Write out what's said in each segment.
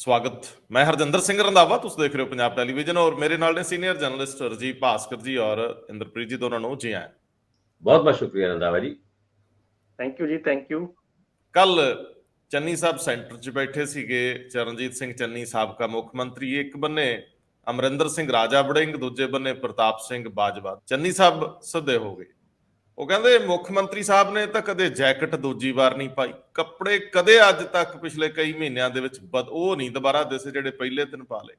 स्वागत। मैं हरजिंदर सिंह रंधावा, तुम देख रहे हो पंजाब टेलीविजन और मेरे नाल ने सीनियर जर्नलिस्ट राजीव भास्कर जी और इंद्रप्रीत जी, दोनों ਨੂੰ जी आए। बहुत बहुत शुक्रिया रंधावा जी। थैंक यू जी, थैंक यू। कल चन्नी साहब सेंटर 'ਚ बैठे ਸੀਗੇ ਚਰਨਜੀਤ ਸਿੰਘ ਚੰਨੀ ਸਾਬਕਾ ਮੁੱਖ ਮੰਤਰੀ, ਇੱਕ ਬੰਨੇ ਅਮਰਿੰਦਰ ਸਿੰਘ ਰਾਜਾ ਵੜਿੰਗ, ਦੂਜੇ ਬੰਨੇ ਪ੍ਰਤਾਪ ਸਿੰਘ ਬਾਜਵਾ। ਚੰਨੀ ਸਾਹਿਬ ਸਿੱਧੇ ਹੋ ਗਏ। ਉਹ ਕਹਿੰਦੇ ਮੁੱਖ ਮੰਤਰੀ ਸਾਹਿਬ ਨੇ ਤਾਂ ਕਦੇ ਜੈਕਟ ਦੂਜੀ ਵਾਰ ਨਹੀਂ ਪਾਈ, ਕੱਪੜੇ ਕਦੇ ਅੱਜ ਤੱਕ ਪਿਛਲੇ ਕਈ ਮਹੀਨਿਆਂ ਦੇ ਵਿੱਚ ਉਹ ਨਹੀਂ ਦੁਬਾਰਾ ਦਿਸੇ ਜਿਹੜੇ ਪਹਿਲੇ ਦਿਨ ਪਾ ਲਏ।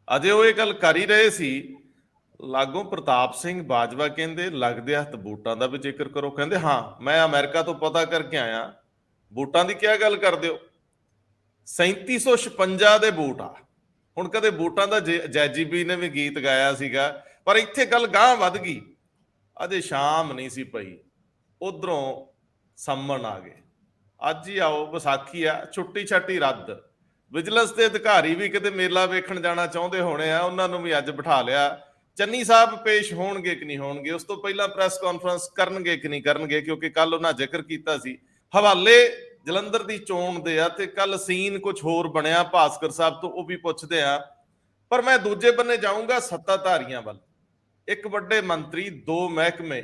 ਅਜੇ ਉਹ ਇਹ ਗੱਲ ਕਰ ਹੀ ਰਹੇ ਸੀ, ਲਾਗੋਂ ਪ੍ਰਤਾਪ ਸਿੰਘ ਬਾਜਵਾ ਕਹਿੰਦੇ ਲੱਗਦੇ ਹੱਥ ਬੂਟਾਂ ਦਾ ਵੀ ਜ਼ਿਕਰ ਕਰੋ। ਕਹਿੰਦੇ ਹਾਂ, ਮੈਂ ਅਮਰੀਕਾ ਤੋਂ ਪਤਾ ਕਰਕੇ ਆਇਆ, ਬੂਟਾਂ ਦੀ ਕੀ ਗੱਲ ਕਰਦੇ ਹੋ, 3756 ਦੇ ਬੂਟ ਆ। ਹੁਣ ਕਦੇ ਬੂਟਾਂ ਦਾ ਜੈਜੀਬੀ ਨੇ ਵੀ ਗੀਤ ਗਾਇਆ ਸੀਗਾ, ਪਰ ਇੱਥੇ ਗੱਲ ਗਾਂਹ ਵੱਧ ਗਈ। ਅਜੇ ਸ਼ਾਮ ਨਹੀਂ ਸੀ ਪਈ, ਉਧਰੋਂ ਸੰਮਣ ਆ ਗਏ, ਅੱਜ ਹੀ ਆਓ, ਵਿਸਾਖੀ ਆ, ਛੁੱਟੀ ਛਾਟੀ ਰੱਦ। ਵਿਜੀਲੈਂਸ ਦੇ ਅਧਿਕਾਰੀ ਵੀ ਕਿਤੇ ਮੇਲਾ ਵੇਖਣ ਜਾਣਾ ਚਾਹੁੰਦੇ ਹੋਣੇ ਆ, ਉਹਨਾਂ ਨੂੰ ਵੀ ਅੱਜ ਬਿਠਾ ਲਿਆ। ਚੰਨੀ ਸਾਹਿਬ ਪੇਸ਼ ਹੋਣਗੇ ਕਿ ਨਹੀਂ ਹੋਣਗੇ, ਉਸ ਤੋਂ ਪਹਿਲਾਂ ਪ੍ਰੈਸ ਕਾਨਫਰੰਸ ਕਰਨਗੇ ਕਿ ਨਹੀਂ ਕਰਨਗੇ, ਕਿਉਂਕਿ ਕੱਲ ਉਹਨਾਂ ਜ਼ਿਕਰ ਕੀਤਾ ਸੀ ਹਵਾਲੇ ਜਲੰਧਰ ਦੀ ਚੋਣ ਦੇ ਆ, ਤੇ ਕੱਲ ਸੀਨ ਕੁਝ ਹੋਰ ਬਣਿਆ ਭਾਸਕਰ ਸਾਹਿਬ ਤੋਂ, ਉਹ ਵੀ ਪੁੱਛਦੇ ਆ। ਪਰ ਮੈਂ ਦੂਜੇ ਬੰਨੇ ਜਾਊਂਗਾ ਸੱਤਾਧਾਰੀਆਂ ਵੱਲ। ਇੱਕ ਵੱਡੇ ਮੰਤਰੀ, ਦੋ ਮਹਿਕਮੇ,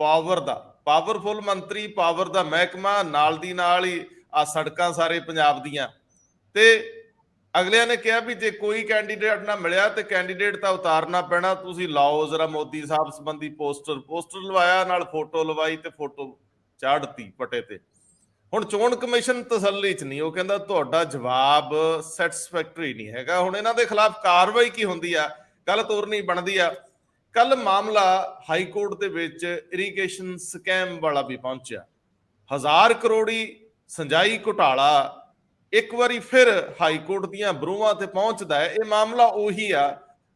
ਪਾਵਰ ਦਾ ਪਾਵਰਫੁਲ ਮੰਤਰੀ, ਪਾਵਰ ਦਾ ਮਹਿਕਮਾ, ਨਾਲ ਦੀ ਨਾਲ ਹੀ ਆ ਸੜਕਾਂ ਸਾਰੇ ਪੰਜਾਬ ਦੀਆਂ। ਤੇ ਅਗਲਿਆਂ ਨੇ ਕਿਹਾ ਵੀ ਜੇ ਕੋਈ ਕੈਂਡੀਡੇਟ ਨਾ ਮਿਲਿਆ ਤੇ ਕੈਂਡੀਡੇਟ ਤਾਂ ਉਤਾਰਨਾ ਪੈਣਾ, ਤੁਸੀਂ ਲਾਓ ਜ਼ਰਾ ਮੋਦੀ ਸਾਹਿਬ ਸੰਬੰਧੀ ਪੋਸਟਰ ਲਵਾਇਆ, ਨਾਲ ਫੋਟੋ ਲਵਾਈ ਤੇ ਫੋਟੋ ਚਾੜਤੀ ਪਟੇ ਤੇ। ਹੁਣ ਚੋਣ ਕਮਿਸ਼ਨ ਤਸੱਲੀ ਚ ਨਹੀਂ, ਉਹ ਕਹਿੰਦਾ ਤੁਹਾਡਾ ਜਵਾਬ ਸੈਟੀਸਫੈਕਟਰੀ ਨਹੀਂ ਹੈਗਾ, ਹੁਣ ਇਹਨਾਂ ਦੇ ਖਿਲਾਫ ਕਾਰਵਾਈ ਕੀ ਹੁੰਦੀ ਆ, ਕੱਲ ਤੋਰਨੀ ਬਣਦੀ ਆ। ਕੱਲ ਮਾਮਲਾ ਹਾਈ ਕੋਰਟ ਦੇ ਵਿੱਚ ਇਰੀਗੇਸ਼ਨ ਸਕੈਮ ਵਾਲਾ ਵੀ ਪਹੁੰਚਿਆ। 1000 ਕਰੋੜੀ ਸਿੰਜਾਈ ਘੁਟਾਲਾ ਇੱਕ ਵਾਰੀ ਫਿਰ ਹਾਈ ਕੋਰਟ ਦੀਆਂ ਬਰੂਹਾਂ ਤੇ ਪਹੁੰਚਦਾ ਹੈ। ਇਹ ਮਾਮਲਾ ਉਹੀ ਆ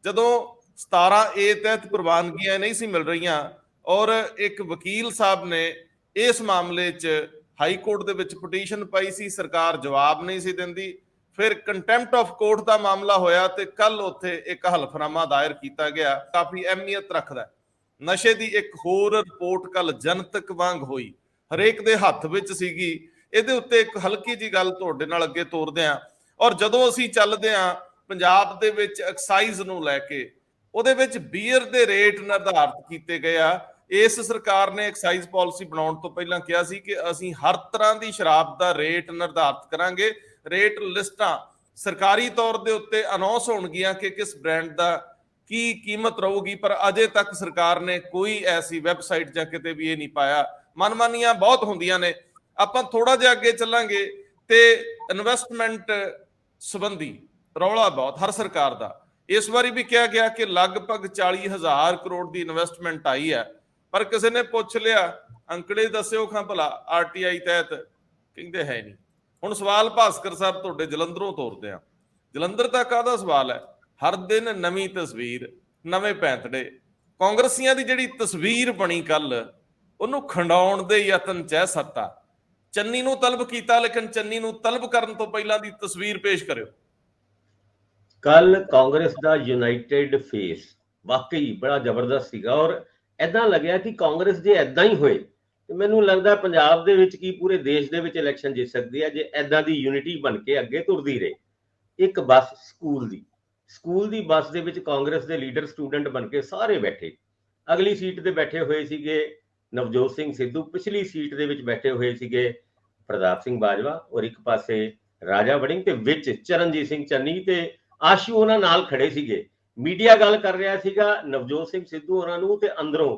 ਜਦੋਂ 17A ਤਹਿਤ ਪ੍ਰਵਾਨਗੀਆਂ ਨਹੀਂ ਸੀ ਮਿਲ ਰਹੀਆਂ, ਔਰ ਇੱਕ ਵਕੀਲ ਸਾਹਿਬ ਨੇ ਇਸ ਮਾਮਲੇ 'ਚ ਹਾਈ ਕੋਰਟ ਦੇ ਵਿੱਚ ਪਟੀਸ਼ਨ ਪਾਈ ਸੀ, ਸਰਕਾਰ ਜਵਾਬ ਨਹੀਂ ਸੀ ਦਿੰਦੀ। ਫਿਰ ਕੰਟੈਂਪਟ ਆਫ ਕੋਰਟ ਦਾ ਮਾਮਲਾ ਹੋਇਆ ਤੇ ਕੱਲ ਉੱਥੇ ਇੱਕ ਹਲਫਨਾਮਾ ਦਾਇਰ ਕੀਤਾ ਗਿਆ, ਕਾਫੀ ਅਹਿਮੀਅਤ ਰੱਖਦਾ। ਨਸ਼ੇ ਦੀ ਇੱਕ ਹੋਰ ਰਿਪੋਰਟ ਕੱਲ ਜਨਤਕ ਵਾਂਗ ਹੋਈ, ਹਰੇਕ ਦੇ ਹੱਥ ਵਿੱਚ ਸੀਗੀ। ਇਹਦੇ ਉੱਤੇ ਇੱਕ ਹਲਕੀ ਜੀ ਗੱਲ ਤੁਹਾਡੇ ਨਾਲ ਅੱਗੇ ਤੋਰਦੇ ਆਂ। ਔਰ ਜਦੋਂ ਅਸੀਂ ਚੱਲਦੇ ਆਂ ਪੰਜਾਬ ਦੇ ਵਿੱਚ ਐਕਸਾਈਜ਼ ਨੂੰ ਲੈ ਕੇ, ਉਹਦੇ ਵਿੱਚ ਬੀਅਰ ਦੇ ਰੇਟ ਨਿਰਧਾਰਿਤ ਕੀਤੇ ਗਏ ਆ। ਇਸ ਸਰਕਾਰ ਨੇ ਐਕਸਾਈਜ਼ ਪਾਲਿਸੀ ਬਣਾਉਣ ਤੋਂ ਪਹਿਲਾਂ ਕਿਹਾ ਸੀ ਕਿ ਅਸੀਂ ਹਰ ਤਰ੍ਹਾਂ ਦੀ ਸ਼ਰਾਬ ਦਾ ਰੇਟ ਨਿਰਧਾਰਿਤ ਕਰਾਂਗੇ। ਰੇਟ ਲਿਸਟਾਂ ਸਰਕਾਰੀ ਤੌਰ ਦੇ ਉੱਤੇ ਅਨਾਉਂਸ ਹੋਣਗੀਆਂ ਕਿ ਕਿਸ ਬ੍ਰਾਂਡ ਦਾ ਕੀ ਕੀਮਤ ਰਹੂਗੀ, ਪਰ ਅਜੇ ਤੱਕ ਸਰਕਾਰ ਨੇ ਕੋਈ ਐਸੀ ਵੈਬਸਾਈਟ ਜਾਂ ਕਿਤੇ ਵੀ ਇਹ ਨਹੀਂ ਪਾਇਆ। ਮਨਮਾਨੀਆਂ ਬਹੁਤ ਹੁੰਦੀਆਂ ਨੇ। ਆਪਾਂ ਥੋੜਾ ਜਿਹਾ ਅੱਗੇ ਚੱਲਾਂਗੇ ਤੇ ਇਨਵੈਸਟਮੈਂਟ ਸੰਬੰਧੀ ਰੌਲਾ ਬਹੁਤ ਹਰ ਸਰਕਾਰ ਦਾ। ਇਸ ਵਾਰੀ ਵੀ ਕਿਹਾ ਗਿਆ ਕਿ ਲਗਭਗ 40,000 ਕਰੋੜ ਦੀ ਇਨਵੈਸਟਮੈਂਟ ਆਈ ਹੈ, ਪਰ ਕਿਸੇ ਨੇ ਪੁੱਛ ਲਿਆ ਅੰਕੜੇ ਦੱਸਿਓ ਖਾਂ ਭਲਾ RTI ਤਹਿਤ, ਕਹਿੰਦੇ ਹੈ ਨਹੀਂ। ਹੁਣ ਸਵਾਲ ਭਾਸਕਰ ਸਾਹਿਬ ਤੁਹਾਡੇ ਜਲੰਧਰੋਂ ਤੋਰਦੇ ਆ। ਜਲੰਧਰ ਦਾ ਕਾਹਦਾ ਸਵਾਲ ਹੈ, ਹਰ ਦਿਨ ਨਵੀਂ ਤਸਵੀਰ, ਨਵੇਂ ਪੈਂਤੜੇ। ਕਾਂਗਰਸੀਆਂ ਦੀ ਜਿਹੜੀ ਤਸਵੀਰ ਬਣੀ ਕੱਲ, ਉਹਨੂੰ ਖੰਡਾਉਣ ਦੇ ਯਤਨ ਚ ਸੱਤਾ। ਚੰਨੀ ਨੂੰ ਤਲਬ ਕੀਤਾ, ਲੇਕਿਨ ਚੰਨੀ ਨੂੰ ਤਲਬ ਕਰਨ ਤੋਂ ਪਹਿਲਾਂ ਦੀ ਤਸਵੀਰ ਪੇਸ਼ ਕਰਿਓ। ਕੱਲ ਕਾਂਗਰਸ ਦਾ ਯੂਨਾਈਟਿਡ ਫੇਸ ਵਾਕਈ ਬੜਾ ਜ਼ਬਰਦਸਤ ਸੀਗਾ, ਔਰ ਏਦਾਂ ਲੱਗਿਆ ਕਿ ਕਾਂਗਰਸ ਜੇ ਏਦਾਂ ਹੀ ਹੋਏ ਤੇ ਮੈਨੂੰ ਲੱਗਦਾ ਪੰਜਾਬ ਦੇ ਵਿੱਚ ਕੀ ਪੂਰੇ ਦੇਸ਼ ਦੇ ਵਿੱਚ ਇਲੈਕਸ਼ਨ ਜਿੱਤ ਸਕਦੀ ਹੈ, ਜੇ ਏਦਾਂ ਦੀ ਯੂਨਿਟੀ ਬਣ ਕੇ ਅੱਗੇ ਤੁਰਦੀ ਰਹੇ। ਇੱਕ ਬੱਸ ਸਕੂਲ ਦੀ ਬੱਸ ਦੇ ਵਿੱਚ ਕਾਂਗਰਸ ਦੇ ਲੀਡਰ ਸਟੂਡੈਂਟ ਬਣ ਕੇ ਸਾਰੇ ਬੈਠੇ। ਅਗਲੀ ਸੀਟ ਤੇ ਬੈਠੇ ਹੋਏ ਸੀਗੇ ਨਵਜੋਤ ਸਿੰਘ ਸਿੱਧੂ, ਪਿਛਲੀ ਸੀਟ ਦੇ ਵਿੱਚ ਬੈਠੇ ਹੋਏ ਸੀਗੇ ਪ੍ਰਤਾਪ ਸਿੰਘ ਬਾਜਵਾ, ਔਰ ਇੱਕ ਪਾਸੇ ਰਾਜਾ ਵੜਿੰਗ, ਤੇ ਵਿੱਚ ਚਰਨਜੀਤ ਸਿੰਘ ਚੰਨੀ ਤੇ ਆਸ਼ੂ ਉਹਨਾਂ ਨਾਲ ਖੜੇ ਸੀਗੇ। ਮੀਡੀਆ ਗੱਲ ਕਰ ਰਿਹਾ ਸੀਗਾ ਨਵਜੋਤ ਸਿੰਘ ਸਿੱਧੂ ਉਹਨਾਂ ਨੂੰ, ਤੇ ਅੰਦਰੋਂ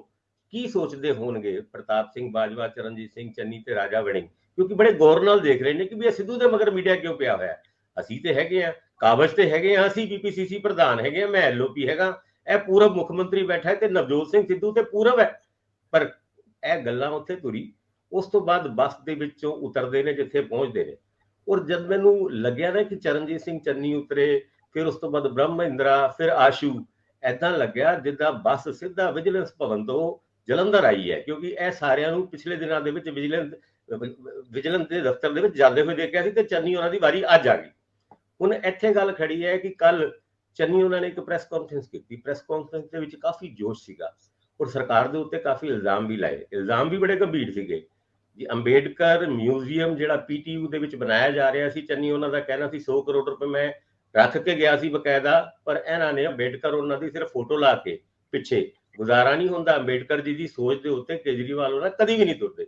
ਕੀ ਸੋਚਦੇ ਹੋਣਗੇ ਪ੍ਰਤਾਪ ਸਿੰਘ ਬਾਜਵਾ, ਚਰਨਜੀਤ ਸਿੰਘ ਚੰਨੀ ਤੇ ਰਾਜਾ ਵੜਿੰਗ, ਕਿਉਂਕਿ ਬੜੇ ਗੌਰ ਨਾਲ ਦੇਖ ਰਹੇ ਨੇ ਕਿ ਵੀ ਇਹ ਸਿੱਧੂ ਦੇ ਮਗਰ ਮੀਡੀਆ ਕਿਉਂ ਪਿਆ ਹੋਇਆ। ਅਸੀਂ ਤੇ ਹੈਗੇ ਆ, ਕਾਬਜ਼ ਤੇ ਹੈਗੇ ਆ, ਅਸੀਂ PPCC ਪ੍ਰਧਾਨ ਹੈਗੇ ਆ, ਮੈਂ LOP ਹੈਗਾ, ਇਹ ਪੂਰਬ ਮੁੱਖ ਮੰਤਰੀ ਬੈਠਾ ਹੈ ਤੇ ਨਵਜੋਤ ਸਿੰਘ ਸਿੱਧੂ ਤੇ ਪੂਰਬ ਹੈ। ਪਰ ਇਹ ਗੱਲਾਂ ਉੱਥੇ ਤੁਰੀ। ਉਸ ਤੋਂ ਬਾਅਦ ਬੱਸ ਦੇ ਵਿੱਚੋਂ ਉਤਰਦੇ ਨੇ ਜਿੱਥੇ ਪਹੁੰਚਦੇ ਨੇ, ਔਰ ਜਦ ਮੈਨੂੰ ਲੱਗਿਆ ਨਾ ਕਿ ਚਰਨਜੀਤ ਸਿੰਘ ਚੰਨੀ ਉਤਰੇ, ਫਿਰ ਉਸ ਤੋਂ ਬਾਅਦ ਬ੍ਰਹਮ ਮਹਿੰਦਰਾ, ਫਿਰ ਆਸ਼ੂ, ਏਦਾਂ ਲੱਗਿਆ ਜਿੱਦਾਂ ਬੱਸ ਸਿੱਧਾ ਵਿਜੀਲੈਂਸ ਭਵਨ ਤੋਂ ਜਲੰਧਰ ਆਈ ਹੈ, ਕਿਉਂਕਿ ਇਹ ਸਾਰਿਆਂ ਨੂੰ ਪਿਛਲੇ ਦਿਨਾਂ ਦੇ ਵਿੱਚ ਵਿਜੀਲੈਂਸ ਦੇ ਦਫ਼ਤਰ ਦੇ ਵਿੱਚ ਜਾਂਦੇ ਹੋਏ ਦੇਖਿਆ ਸੀ, ਤੇ ਚੰਨੀ ਉਹਨਾਂ ਦੀ ਵਾਰੀ ਅੱਜ ਆ ਗਈ। ਹੁਣ ਇੱਥੇ ਗੱਲ ਖੜੀ ਹੈ ਕਿ ਕੱਲ ਚੰਨੀ ਉਹਨਾਂ ਨੇ ਇੱਕ ਪ੍ਰੈਸ ਕਾਨਫਰੰਸ ਕੀਤੀ। ਪ੍ਰੈਸ ਕਾਨਫਰੰਸ ਦੇ ਵਿੱਚ ਕਾਫੀ ਜੋਸ਼ ਸੀਗਾ, ਔਰ ਸਰਕਾਰ ਦੇ ਉੱਤੇ ਕਾਫੀ ਇਲਜ਼ਾਮ ਵੀ ਲਾਏ। ਇਲਜ਼ਾਮ ਵੀ ਬੜੇ ਗੰਭੀਰ ਸੀਗੇ ਜੀ। ਅੰਬੇਡਕਰ ਮਿਊਜ਼ੀਅਮ ਜਿਹੜਾ PTU ਦੇ ਵਿੱਚ ਬਣਾਇਆ ਜਾ ਰਿਹਾ ਸੀ, ਚੰਨੀ ਉਹਨਾਂ ਦਾ ਕਹਿਣਾ ਸੀ 100 ਕਰੋੜ ਰੁਪਏ ਮੈਂ ਰੱਖ ਕੇ ਗਿਆ ਸੀ ਬਕਾਇਦਾ, ਪਰ ਇਹਨਾਂ ਨੇ ਅੰਬੇਡਕਰ ਉਹਨਾਂ ਦੀ ਸਿਰਫ ਫੋਟੋ ਲਾ ਕੇ ਪਿੱਛੇ। ਗੁਜ਼ਾਰਾ ਨਹੀਂ ਹੁੰਦਾ ਅੰਬੇਡਕਰ ਜੀ ਦੀ ਸੋਚ ਦੇ ਉੱਤੇ। ਕੇਜਰੀਵਾਲ ਉਹਨਾਂ ਕਦੀ ਵੀ ਨਹੀਂ ਤੁਰਦੇ,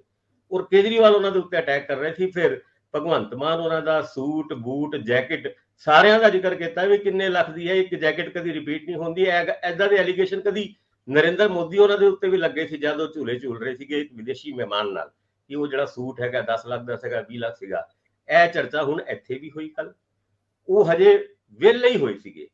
ਔਰ ਕੇਜਰੀਵਾਲ ਉਹਨਾਂ ਦੇ ਉੱਤੇ ਅਟੈਕ ਕਰ ਰਹੇ ਸੀ। ਫਿਰ ਭਗਵੰਤ ਮਾਨ ਉਹਨਾਂ ਦਾ ਸੂਟ ਬੂਟ ਜੈਕਟ ਸਾਰਿਆਂ ਦਾ ਜ਼ਿਕਰ ਕੀਤਾ ਵੀ ਕਿੰਨੇ ਲੱਖ ਦੀ ਹੈ ਇੱਕ ਜੈਕਟ, ਕਦੀ ਰਿਪੀਟ ਨਹੀਂ ਹੁੰਦੀ। ਐਦਾਂ ਦੇ ਐਲੀਗੇਸ਼ਨ ਕਦੀ ਨਰਿੰਦਰ ਮੋਦੀ ਉਹਨਾਂ ਦੇ ਉੱਤੇ ਵੀ ਲੱਗੇ ਸੀ ਜਦ ਉਹ ਝੂਲੇ ਝੂਲ ਰਹੇ ਸੀਗੇ ਇੱਕ ਵਿਦੇਸ਼ੀ ਮਹਿਮਾਨ ਨਾਲ, ਕਿ ਉਹ ਜਿਹੜਾ ਸੂਟ ਹੈਗਾ 10 ਲੱਖ ਦਾ ਸੀਗਾ 20 ਲੱਖ ਸੀਗਾ। ਇਹ ਚਰਚਾ ਹੁਣ ਇੱਥੇ ਵੀ ਹੋਈ ਕੱਲ। ਉਹ ਹਜੇ ਵਿਹਲੇ ਹੀ ਹੋਏ ਸੀਗੇ।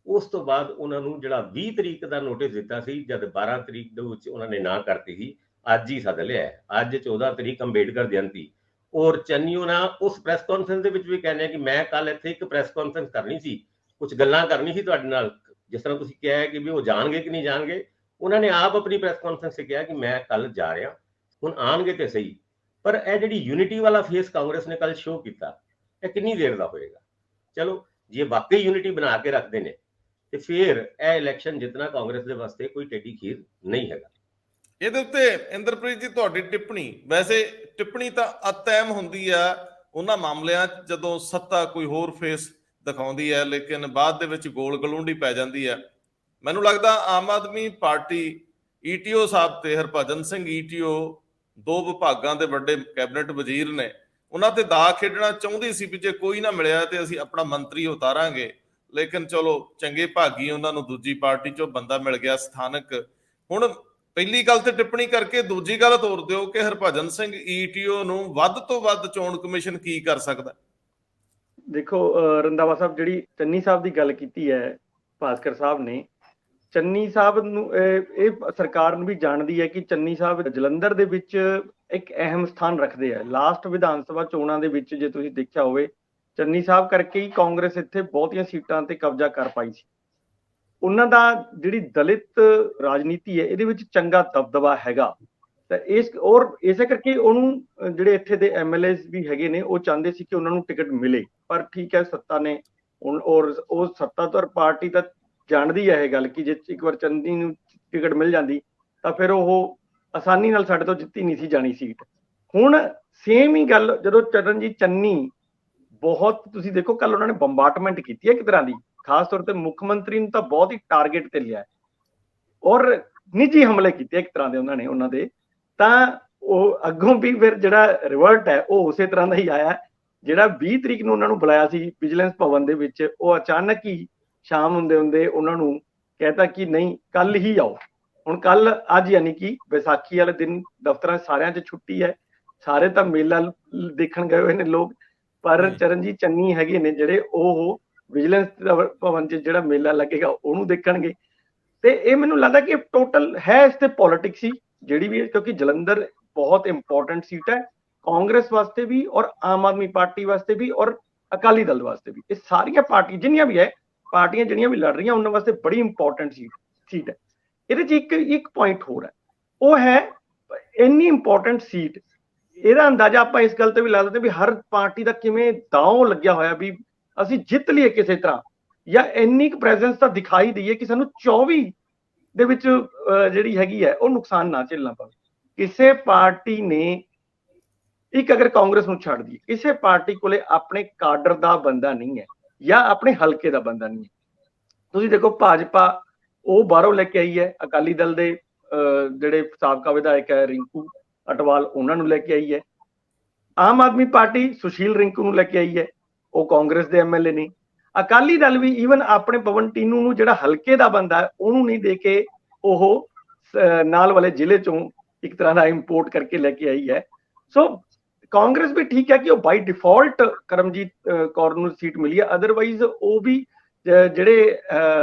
ਉਸ ਤੋਂ ਬਾਅਦ ਉਹਨਾਂ ਨੂੰ ਜਿਹੜਾ 20 ਤਰੀਕ ਦਾ ਨੋਟਿਸ ਦਿੱਤਾ ਸੀ, ਜਦ 12 ਤਰੀਕ ਦੇ ਵਿੱਚ ਉਹਨਾਂ ਨੇ ਨਾ ਕਰਤੀ ਸੀ, ਅੱਜ ਹੀ ਸੱਦ ਲਿਆ। ਅੱਜ 14 ਤਰੀਕ ਅੰਬੇਡਕਰ ਜਯੰਤੀ, ਔਰ ਚੰਨੀਓ ਨਾ ਉਸ ਪ੍ਰੈਸ ਕਾਨਫਰੰਸ ਦੇ ਵਿੱਚ ਵੀ ਕਹਿੰਦੇ ਕਿ ਮੈਂ ਕੱਲ ਇੱਥੇ ਇੱਕ ਪ੍ਰੈਸ ਕਾਨਫਰੰਸ ਕਰਨੀ ਸੀ, ਕੁਝ ਗੱਲਾਂ ਕਰਨੀ ਸੀ ਤੁਹਾਡੇ ਨਾਲ। ਜਿਸ ਤਰ੍ਹਾਂ ਤੁਸੀਂ ਕਿਹਾ ਹੈ ਕਿ ਵੀ ਉਹ ਜਾਣਗੇ ਕਿ ਨਹੀਂ ਜਾਣਗੇ, ਉਹਨਾਂ ਨੇ ਆਪ ਆਪਣੀ ਪ੍ਰੈਸ ਕਾਨਫਰੰਸ 'ਚ ਕਿਹਾ ਕਿ ਮੈਂ ਕੱਲ ਜਾ ਰਿਹਾ, ਹੁਣ ਆਣਗੇ ਤੇ ਸਹੀ। ਪਰ ਇਹ ਜਿਹੜੀ ਯੂਨਿਟੀ ਵਾਲਾ ਫੇਸ ਕਾਂਗਰਸ ਨੇ ਕੱਲ ਸ਼ੋਅ ਕੀਤਾ, ਇਹ ਕਿੰਨੀ ਦੇਰ ਦਾ ਹੋਏਗਾ? ਚਲੋ ਜੇ ਵਾਕਈ ਯੂਨਿਟੀ ਬਣਾ ਕੇ ਰੱਖਦੇ ਨੇ ਤੇ ਫਿਰ ਇਹ ਇਲੈਕਸ਼ਨ ਜਿੱਤਣਾ ਕਾਂਗਰਸ ਦੇ ਵਾਸਤੇ ਕੋਈ ਟੇਢੀ ਖੀਰ ਨਹੀਂ ਹੈਗਾ। ਇਹਦੇ ਉੱਤੇ ਇੰਦਰਪ੍ਰੀਤ ਜੀ ਤੁਹਾਡੀ ਟਿੱਪਣੀ, ਵੈਸੇ ਟਿੱਪਣੀ ਤਾਂ ਅਤੈਮ ਹੁੰਦੀ ਆ ਉਹਨਾਂ ਮਾਮਲਿਆਂ 'ਚ ਜਦੋਂ ਸੱਤਾ ਕੋਈ ਹੋਰ ਫੇਸ ਦਿਖਾਉਂਦੀ ਹੈ, ਲੇਕਿਨ ਬਾਅਦ ਦੇ ਵਿੱਚ ਗੋਲ ਗਲੂੰਡੀ ਪੈ ਜਾਂਦੀ ਹੈ। ਮੈਨੂੰ ਲੱਗਦਾ ਆਮ ਆਦਮੀ ਪਾਰਟੀ ਈਟੀਓ ਸਾਹਿਬ ਤੇ ਹਰਭਜਨ ਸਿੰਘ ਈਟੀਓ ਦੋ ਵਿਭਾਗਾਂ ਦੇ ਵੱਡੇ ਕੈਬਨਿਟ ਵਜ਼ੀਰ ਨੇ, ਉਹਨਾਂ ਤੇ ਦਾ ਖੇਡਣਾ ਚਾਹੁੰਦੀ ਸੀ ਵੀ ਜੇ ਕੋਈ ਨਾ ਮਿਲਿਆ ਤੇ ਅਸੀਂ ਆਪਣਾ ਮੰਤਰੀ ਉਤਾਰਾਂਗੇ। ਲੇਕਿਨ ਚਲੋ ਚੰਗੇ ਭਾਗੀ ਉਹਨਾਂ ਨੂੰ ਦੂਜੀ ਪਾਰਟੀ 'ਚੋਂ ਬੰਦਾ ਮਿਲ ਗਿਆ ਸਥਾਨਕ। ਹੁਣ ਪਹਿਲੀ ਗੱਲ ਤੇ ਟਿੱਪਣੀ ਕਰਕੇ ਦੂਜੀ ਗੱਲ ਤੋਰ ਦਿਓ ਕਿ ਹਰਭਜਨ ਸਿੰਘ ਈਟੀਓ ਨੂੰ ਵੱਧ ਤੋਂ ਵੱਧ ਚੋਣ ਕਮਿਸ਼ਨ ਕੀ ਕਰ ਸਕਦਾ? ਦੇਖੋ ਰੰਧਾਵਾ ਸਾਹਿਬ, ਜਿਹੜੀ ਚੰਨੀ ਸਾਹਿਬ ਦੀ ਗੱਲ ਕੀਤੀ ਹੈ ਭਾਸਕਰ ਸਾਹਿਬ ਨੇ, ਚੰਨੀ ਸਾਹਿਬ ਨੂੰ ਇਹ ਸਰਕਾਰ ਨੂੰ ਵੀ ਜਾਣਦੀ ਹੈ ਕਿ ਚੰਨੀ ਸਾਹਿਬ ਜਲੰਧਰ ਦੇ ਵਿੱਚ ਇੱਕ ਅਹਿਮ ਸਥਾਨ ਰੱਖਦੇ ਆ। ਲਾਸਟ ਵਿਧਾਨ ਸਭਾ ਚੋਣਾਂ ਦੇ ਵਿੱਚ ਜੇ ਤੁਸੀਂ ਦੇਖਿਆ ਹੋਵੇ, ਚੰਨੀ ਸਾਹਿਬ ਕਰਕੇ ਹੀ ਕਾਂਗਰਸ ਇੱਥੇ ਬਹੁਤੀਆਂ ਸੀਟਾਂ ਤੇ ਕਬਜ਼ਾ ਕਰ ਪਾਈ ਸੀ। ਉਹਨਾਂ ਦਾ ਜਿਹੜੀ ਦਲਿਤ ਰਾਜਨੀਤੀ ਹੈ ਇਹਦੇ ਵਿੱਚ ਚੰਗਾ ਦਬਦਬਾ ਹੈਗਾ, ਤਾਂ ਇਸੇ ਕਰਕੇ ਉਹਨੂੰ ਜਿਹੜੇ ਇੱਥੇ ਦੇ ਐਮਐਲਏ ਵੀ ਹੈਗੇ ਨੇ ਉਹ ਚਾਹੁੰਦੇ ਸੀ ਕਿ ਉਹਨਾਂ ਨੂੰ ਟਿਕਟ ਮਿਲੇ। ਪਰ ਠੀਕ ਹੈ, ਸੱਤਾ ਨੇ ਔਰ ਉਹ ਸੱਤਾਧਰ ਪਾਰਟੀ ਤਾਂ ਜਾਣਦੀ ਹੈ ਇਹ ਗੱਲ ਕਿ ਜੇ ਇੱਕ ਵਾਰ ਚੰਨੀ ਨੂੰ ਟਿਕਟ ਮਿਲ ਜਾਂਦੀ ਤਾਂ ਫਿਰ ਉਹ ਆਸਾਨੀ ਨਾਲ ਸਾਡੇ ਤੋਂ ਜਿੱਤੀ ਨਹੀਂ ਸੀ ਜਾਣੀ ਸੀਟ। ਹੁਣ ਸੇਮ ਹੀ ਗੱਲ ਜਦੋਂ ਚਰਨਜੀਤ ਚੰਨੀ, ਬਹੁਤ ਤੁਸੀਂ ਦੇਖੋ ਕੱਲ ਉਹਨਾਂ ਨੇ ਬੰਬਾਰਟਮੈਂਟ ਕੀਤੀ ਹੈ ਇੱਕ ਤਰ੍ਹਾਂ ਦੀ, ਖਾਸ ਤੌਰ ਤੇ ਮੁੱਖ ਮੰਤਰੀ ਨੂੰ ਤਾਂ ਬਹੁਤ ਹੀ ਟਾਰਗੇਟ ਤੇ ਲਿਆ ਔਰ ਨਿੱਜੀ ਹਮਲੇ ਕੀਤੇ ਇੱਕ ਤਰ੍ਹਾਂ ਦੇ ਉਹਨਾਂ ਦੇ, ਤਾਂ ਉਹ ਅੱਗੋਂ ਵੀ ਫਿਰ ਜਿਹੜਾ ਰਿਵਰਟ ਹੈ ਉਹ ਉਸੇ ਤਰ੍ਹਾਂ ਦਾ ਹੀ ਆਇਆ। ਜਿਹੜਾ 20 ਤਰੀਕ ਨੂੰ ਉਹਨਾਂ ਨੂੰ ਬੁਲਾਇਆ ਸੀ ਵਿਜੀਲੈਂਸ ਭਵਨ ਦੇ ਵਿੱਚ, ਉਹ ਅਚਾਨਕ ਹੀ ਸ਼ਾਮ ਹੁੰਦੇ ਹੁੰਦੇ ਉਹਨਾਂ ਨੂੰ ਕਹਿਤਾ ਕਿ ਨਹੀਂ ਕੱਲ ਹੀ ਆਓ। ਹੁਣ ਕੱਲ ਅੱਜ ਯਾਨੀ ਕਿ ਵਿਸਾਖੀ ਵਾਲੇ ਦਿਨ ਦਫ਼ਤਰਾਂ ਸਾਰਿਆਂ 'ਚ ਛੁੱਟੀ ਹੈ, ਸਾਰੇ ਤਾਂ ਮੇਲਾ ਦੇਖਣ ਗਏ ਹੋਏ ਨੇ ਲੋਕ, ਪਰ ਚਰਨਜੀਤ ਚੰਨੀ ਹੈਗੇ ਨੇ ਜਿਹੜੇ ਉਹ ਵਿਜੀਲੈਂਸ ਭਵਨ 'ਚ ਜਿਹੜਾ ਮੇਲਾ ਲੱਗੇਗਾ ਉਹਨੂੰ ਦੇਖਣਗੇ। ਤੇ ਇਹ ਮੈਨੂੰ ਲੱਗਦਾ ਕਿ ਟੋਟਲ ਹੈ ਇਸ ਤੇ ਪੋਲਿਟਿਕਸ ਹੀ ਜਿਹੜੀ ਵੀ ਹੈ, ਕਿਉਂਕਿ ਜਲੰਧਰ ਬਹੁਤ ਇੰਪੋਰਟੈਂਟ ਸੀਟ ਹੈ ਕਾਂਗਰਸ ਵਾਸਤੇ ਵੀ ਔਰ ਆਮ ਆਦਮੀ ਪਾਰਟੀ ਵਾਸਤੇ ਵੀ ਔਰ ਅਕਾਲੀ ਦਲ ਵਾਸਤੇ ਵੀ। ਇਹ ਸਾਰੀਆਂ ਪਾਰਟੀਆਂ ਜਿੰਨੀਆਂ ਵੀ ਹੈ, ਪਾਰਟੀਆਂ ਜਿਹੜੀਆਂ ਵੀ ਲੜ ਰਹੀਆਂ ਉਹਨਾਂ ਵਾਸਤੇ ਬੜੀ ਇੰਪੋਰਟੈਂਟ ਸੀਟ ਹੈ। ਇਹਦੇ 'ਚ ਇੱਕ ਪੁਆਇੰਟ ਹੋਰ ਹੈ, ਉਹ ਹੈ ਇੰਨੀ ਇੰਪੋਰਟੈਂਟ ਸੀਟ, ਇਹਦਾ ਅੰਦਾਜ਼ਾ ਆਪਾਂ ਇਸ ਗੱਲ ਤੇ ਵੀ ਲਾ ਸਕਦੇ ਵੀ ਹਰ ਪਾਰਟੀ ਦਾ ਕਿਵੇਂ ਦਾਅ ਲੱਗਿਆ ਹੋਇਆ ਵੀ ਅਸੀਂ ਜਿੱਤ ਲਈਏ ਕਿਸੇ ਤਰ੍ਹਾਂ, ਜਾਂ ਇੰਨੀ ਕੁ ਪ੍ਰੈਜ਼ੈਂਸ ਤਾਂ ਦਿਖਾਈ ਦਈਏ ਕਿ ਸਾਨੂੰ 24 ਦੇ ਵਿੱਚ ਜਿਹੜੀ ਹੈਗੀ ਹੈ ਉਹ ਨੁਕਸਾਨ ਨਾ ਝੇਲਣਾ ਪਵੇ। ਕਿਸੇ ਪਾਰਟੀ ਨੇ ਇੱਕ ਅਗਰ ਕਾਂਗਰਸ ਨੂੰ ਛੱਡ ਦਈਏ, ਕਿਸੇ ਪਾਰਟੀ ਕੋਲੇ ਆਪਣੇ ਕਾਡਰ ਦਾ ਬੰਦਾ ਨਹੀਂ ਹੈ ਜਾਂ ਆਪਣੇ ਹਲਕੇ ਦਾ ਬੰਦਾ ਨਹੀਂ ਹੈ। ਤੁਸੀਂ ਦੇਖੋ ਭਾਜਪਾ ਉਹ ਬਾਹਰੋਂ ਲੈ ਕੇ ਆਈ ਹੈ, ਅਕਾਲੀ ਦਲ ਦੇ ਜਿਹੜੇ ਸਾਬਕਾ ਵਿਧਾਇਕ ਹੈ ਰਿੰਕੂ ਅਟਵਾਲ ਉਹਨਾਂ ਨੂੰ ਲੈ ਕੇ ਆਈ ਹੈ। ਆਮ ਆਦਮੀ ਪਾਰਟੀ ਸੁਸ਼ੀਲ ਰਿੰਕੂ ਨੂੰ ਲੈ ਕੇ ਆਈ ਹੈ, ਉਹ ਕਾਂਗਰਸ ਦੇ ਐਮਐਲਏ ਨੇ। ਅਕਾਲੀ ਦਲ ਵੀ ਈਵਨ ਆਪਣੇ ਪਵਨ ਟੀਨੂ ਨੂੰ ਜਿਹੜਾ ਹਲਕੇ ਦਾ ਬੰਦਾ ਹੈ ਉਹਨੂੰ ਨਹੀਂ ਦੇ ਕੇ ਉਹ ਨਾਲ ਵਾਲੇ ਜ਼ਿਲ੍ਹੇ ਚੋਂ ਇੱਕ ਤਰ੍ਹਾਂ ਦਾ ਇੰਪੋਰਟ ਕਰਕੇ ਲੈ ਕੇ ਆਈ ਹੈ। ਸੋ ਕਾਂਗਰਸ ਵੀ ਠੀਕ ਹੈ ਕਿ ਉਹ ਬਾਈ ਡਿਫਾਲਟ ਕਰਮਜੀਤ ਕੌਰ ਨੂੰ ਸੀਟ ਮਿਲੀ ਹੈ, ਅਦਰਵਾਈਜ਼ ਉਹ ਵੀ ਜਿਹੜੇ